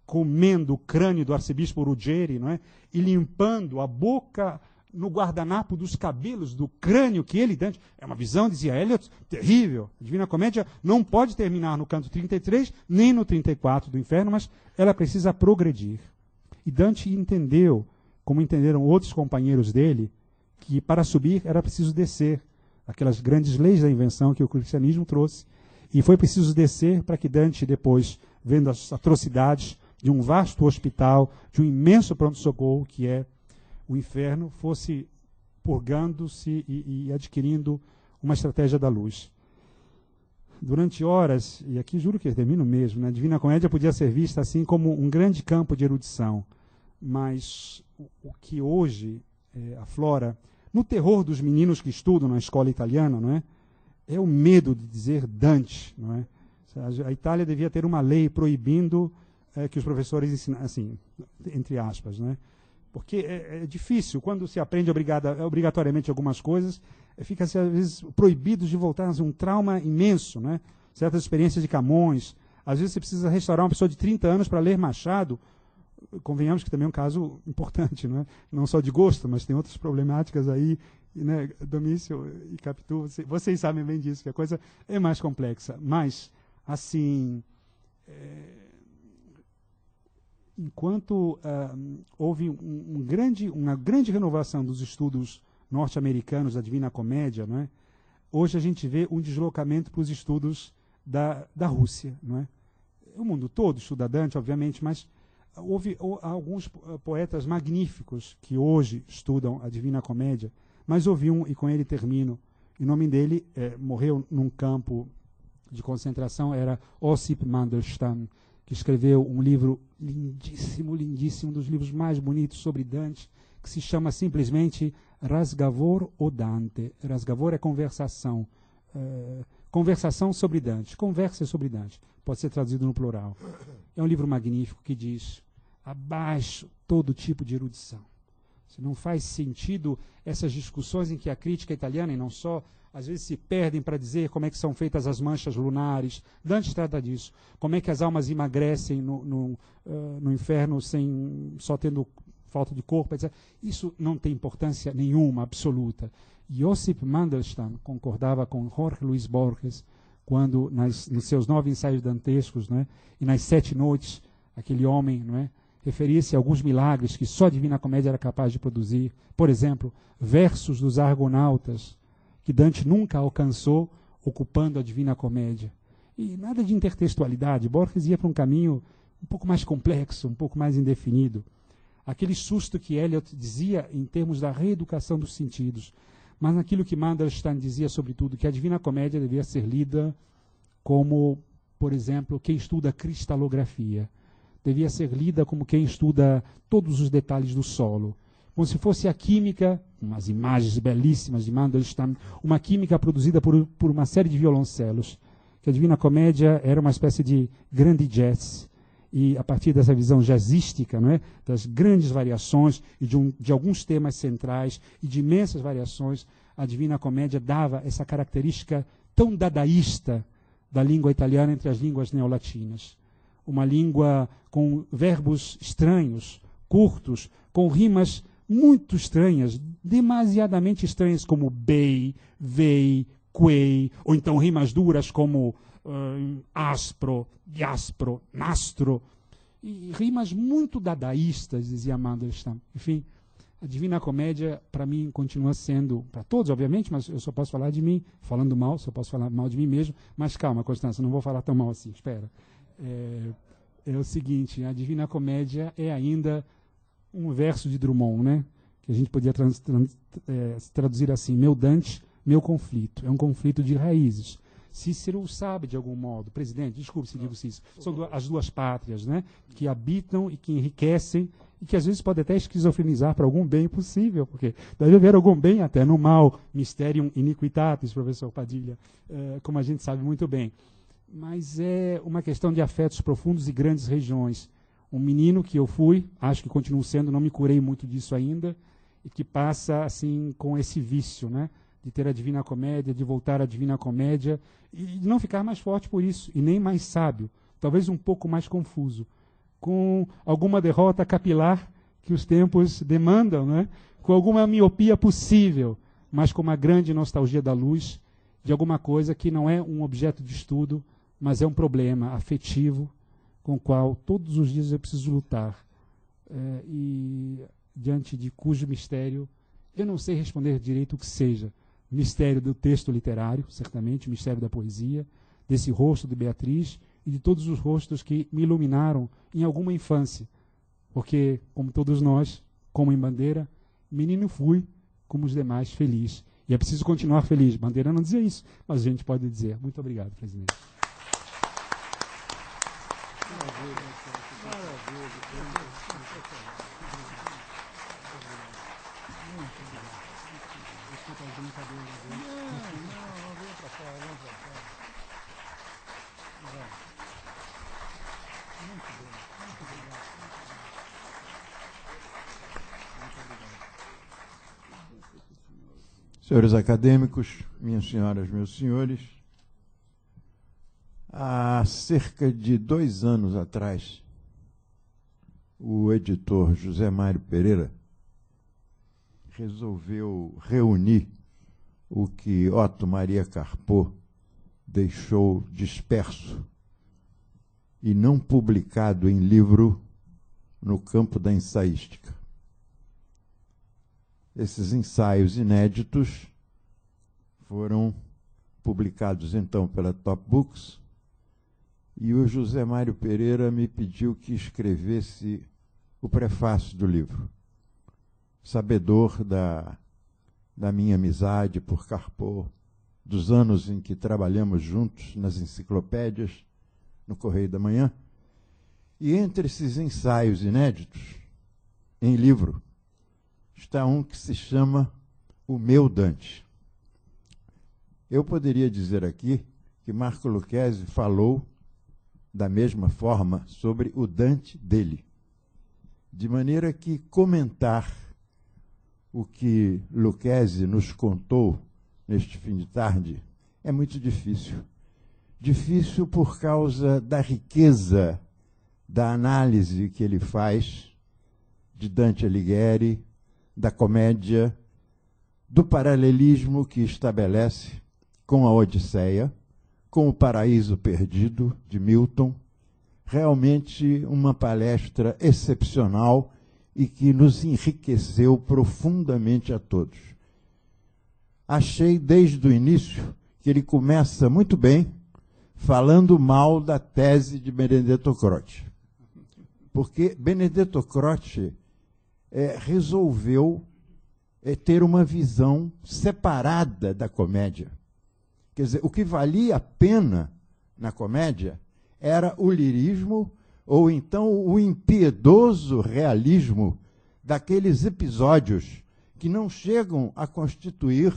comendo o crânio do arcebispo Ruggeri, não é? E limpando a boca no guardanapo dos cabelos do crânio que ele, Dante... É uma visão, dizia Eliot, terrível. A Divina Comédia não pode terminar no canto 33, nem no 34 do Inferno, mas ela precisa progredir. E Dante entendeu, como entenderam outros companheiros dele, que para subir era preciso descer. Aquelas grandes leis da invenção que o cristianismo trouxe. E foi preciso descer para que Dante, depois, vendo as atrocidades de um vasto hospital, de um imenso pronto-socorro, que é o inferno, fosse purgando-se e adquirindo uma estratégia da luz. Durante horas, e aqui juro que eu termino mesmo, né, a Divina Comédia podia ser vista assim como um grande campo de erudição. Mas o que hoje aflora no terror dos meninos que estudam na escola italiana, não é? É o medo de dizer Dante, não é? A Itália devia ter uma lei proibindo que os professores ensinassem, assim, entre aspas, não é? Porque é difícil, quando se aprende obrigatoriamente algumas coisas, fica-se às vezes proibido de voltar a um trauma imenso, não é? Certas experiências de Camões, às vezes você precisa restaurar uma pessoa de 30 anos para ler Machado. Convenhamos que também é um caso importante, não é? Não só de gosto, mas tem outras problemáticas aí, né? Domício e Capitu, vocês sabem bem disso, que a coisa é mais complexa. Mas, assim, enquanto houve uma grande renovação dos estudos norte-americanos da Divina Comédia, não é? Hoje a gente vê um deslocamento para os estudos da Rússia, não é? O mundo todo estuda Dante, obviamente, mas houve alguns poetas magníficos que hoje estudam a Divina Comédia, mas houve um, e com ele termino, o nome dele morreu num campo de concentração, era Ossip Mandelstam, que escreveu um livro lindíssimo, lindíssimo, um dos livros mais bonitos sobre Dante, que se chama simplesmente Rasgavor o Dante. Rasgavor é conversação. Conversação sobre Dante. Conversa sobre Dante. Pode ser traduzido no plural. É um livro magnífico que diz: abaixo todo tipo de erudição. Se não faz sentido essas discussões em que a crítica italiana, e não só, às vezes se perdem para dizer como é que são feitas as manchas lunares. Dante trata disso. Como é que as almas emagrecem no inferno só tendo falta de corpo, etc. Isso não tem importância nenhuma, absoluta. Josip Mandelstam concordava com Jorge Luis Borges quando, nos seus 9 ensaios dantescos, né, e nas 7 noites, aquele homem, não é, referia-se a alguns milagres que só a Divina Comédia era capaz de produzir. Por exemplo, versos dos Argonautas, que Dante nunca alcançou ocupando a Divina Comédia. E nada de intertextualidade. Borges ia para um caminho um pouco mais complexo, um pouco mais indefinido. Aquele susto que Eliot dizia em termos da reeducação dos sentidos, mas naquilo que Mandelstam dizia, sobretudo, que a Divina Comédia devia ser lida como, por exemplo, quem estuda cristalografia. Devia ser lida como quem estuda todos os detalhes do solo. Como se fosse a química, umas imagens belíssimas de Mandelstam, uma química produzida por uma série de violoncelos. Que a Divina Comédia era uma espécie de grande jazz. E a partir dessa visão jazzística, não é? Das grandes variações e de alguns temas centrais e de imensas variações, a Divina Comédia dava essa característica tão dadaísta da língua italiana entre as línguas neolatinas. Uma língua com verbos estranhos, curtos, com rimas muito estranhas, demasiadamente estranhas, como bei, vei, quei, ou então rimas duras como aspro, diaspro, nastro, e rimas muito dadaístas, dizia Mandelstam. Enfim, a Divina Comédia, para mim, continua sendo, para todos, obviamente, mas eu só posso falar de mim, falando mal, só posso falar mal de mim mesmo, mas calma, Constância, não vou falar tão mal assim, espera. É o seguinte, a Divina Comédia é ainda um verso de Drummond, né? Que a gente podia traduzir assim: meu Dante, meu conflito. É um conflito de raízes. Cícero sabe, de algum modo, presidente, desculpe se digo Cícero, são as duas pátrias, né, que habitam e que enriquecem, e que às vezes pode até esquizofrenizar para algum bem possível, porque deve haver algum bem até no mal, mysterium iniquitatis, professor Padilha, como a gente sabe muito bem. Mas é uma questão de afetos profundos e grandes regiões. Um menino que eu fui, acho que continuo sendo, não me curei muito disso ainda, e que passa assim com esse vício, né, de ter a Divina Comédia, de voltar à Divina Comédia, e de não ficar mais forte por isso, e nem mais sábio, talvez um pouco mais confuso, com alguma derrota capilar que os tempos demandam, né, com alguma miopia possível, mas com uma grande nostalgia da luz, de alguma coisa que não é um objeto de estudo, mas é um problema afetivo com o qual todos os dias eu preciso lutar. E diante de cujo mistério eu não sei responder direito o que seja. Mistério do texto literário, certamente, mistério da poesia, desse rosto de Beatriz e de todos os rostos que me iluminaram em alguma infância. Porque, como todos nós, como em Bandeira, menino fui, como os demais, feliz. E é preciso continuar feliz. Bandeira não dizia isso, mas a gente pode dizer. Muito obrigado, presidente. Senhores acadêmicos, minhas senhoras, meus senhores, há cerca de 2 anos atrás, o editor José Mário Pereira resolveu reunir o que Otto Maria Carpo deixou disperso e não publicado em livro no campo da ensaística. Esses ensaios inéditos foram publicados, então, pela Top Books, e o José Mário Pereira me pediu que escrevesse o prefácio do livro. Sabedor da minha amizade por Carpo, dos anos em que trabalhamos juntos nas enciclopédias, no Correio da Manhã, e entre esses ensaios inéditos, em livro, está um que se chama O Meu Dante. Eu poderia dizer aqui que Marco Lucchesi falou da mesma forma sobre o Dante dele, de maneira que comentar o que Lucchesi nos contou neste fim de tarde é muito difícil. Difícil por causa da riqueza da análise que ele faz de Dante Alighieri, da comédia, do paralelismo que estabelece com a Odisseia, com o Paraíso Perdido, de Milton. Realmente uma palestra excepcional e que nos enriqueceu profundamente a todos. Achei desde o início que ele começa muito bem falando mal da tese de Benedetto Croce. Porque Benedetto Croce resolveu ter uma visão separada da comédia. Quer dizer, o que valia a pena na comédia era o lirismo ou então o impiedoso realismo daqueles episódios que não chegam a constituir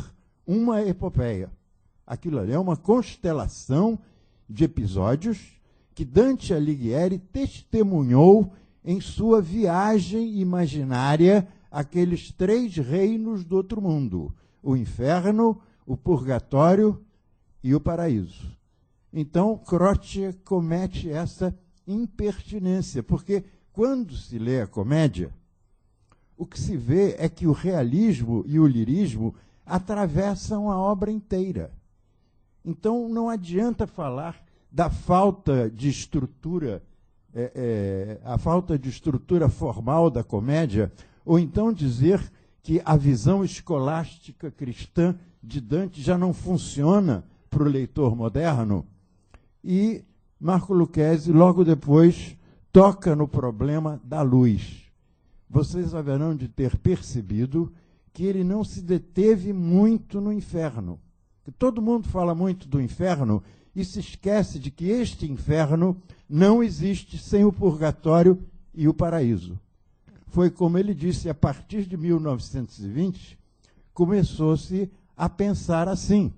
uma epopeia. Aquilo ali é uma constelação de episódios que Dante Alighieri testemunhou em sua viagem imaginária àqueles 3 reinos do outro mundo: o inferno, o purgatório e o paraíso. Então, Croce comete essa impertinência, porque quando se lê a comédia, o que se vê é que o realismo e o lirismo atravessam a obra inteira. Então, não adianta falar da falta de estrutura, a falta de estrutura formal da comédia, ou então dizer que a visão escolástica cristã de Dante já não funciona para o leitor moderno. E Marco Lucchesi, logo depois, toca no problema da luz. Vocês haverão de ter percebido que ele não se deteve muito no inferno. Todo mundo fala muito do inferno e se esquece de que este inferno não existe sem o purgatório e o paraíso. Foi como ele disse, a partir de 1920, começou-se a pensar assim.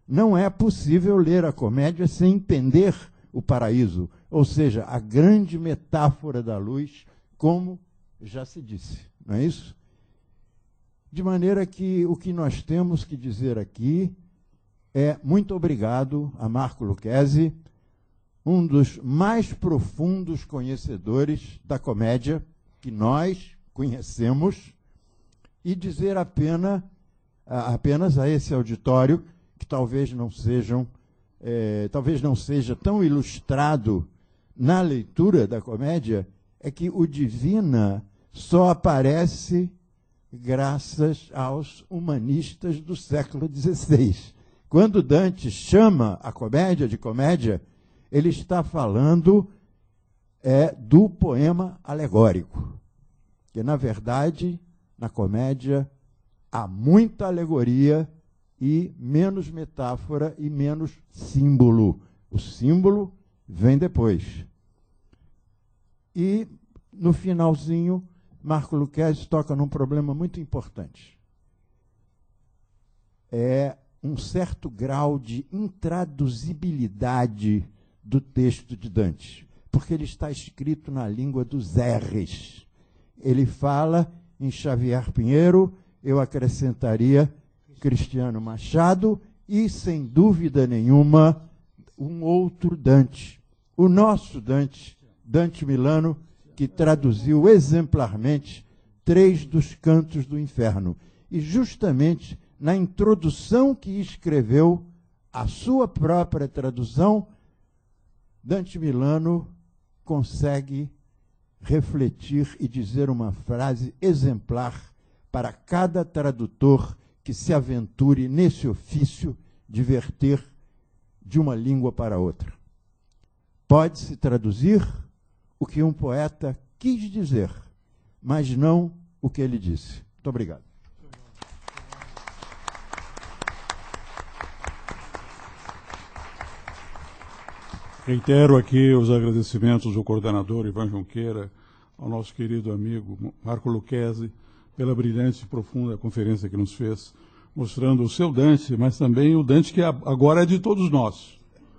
Não é possível ler a comédia sem entender o paraíso, ou seja, a grande metáfora da luz, como já se disse, não é isso? De maneira que o que nós temos que dizer aqui é muito obrigado a Marco Lucchesi, um dos mais profundos conhecedores da comédia que nós conhecemos, e dizer apenas a esse auditório, que talvez não seja tão ilustrado na leitura da comédia, é que o Divina só aparece graças aos humanistas do século XVI. Quando Dante chama a comédia de comédia, ele está falando do poema alegórico. Que, na verdade, na comédia há muita alegoria e menos metáfora e menos símbolo. O símbolo vem depois. E, no finalzinho, Marco Lucchesi toca num problema muito importante. É um certo grau de intraduzibilidade do texto de Dante, porque ele está escrito na língua dos R's. Ele fala em Xavier Pinheiro, eu acrescentaria Cristiano Machado e, sem dúvida nenhuma, um outro Dante. O nosso Dante, Dante Milano, que traduziu exemplarmente 3 dos cantos do inferno. E justamente na introdução que escreveu a sua própria tradução, Dante Milano consegue refletir e dizer uma frase exemplar para cada tradutor que se aventure nesse ofício de verter de uma língua para outra. Pode-se traduzir o que um poeta quis dizer, mas não o que ele disse. Muito obrigado. Reitero aqui os agradecimentos ao coordenador Ivan Junqueira, ao nosso querido amigo Marco Lucchesi, pela brilhante e profunda conferência que nos fez, mostrando o seu Dante, mas também o Dante que agora é de todos nós.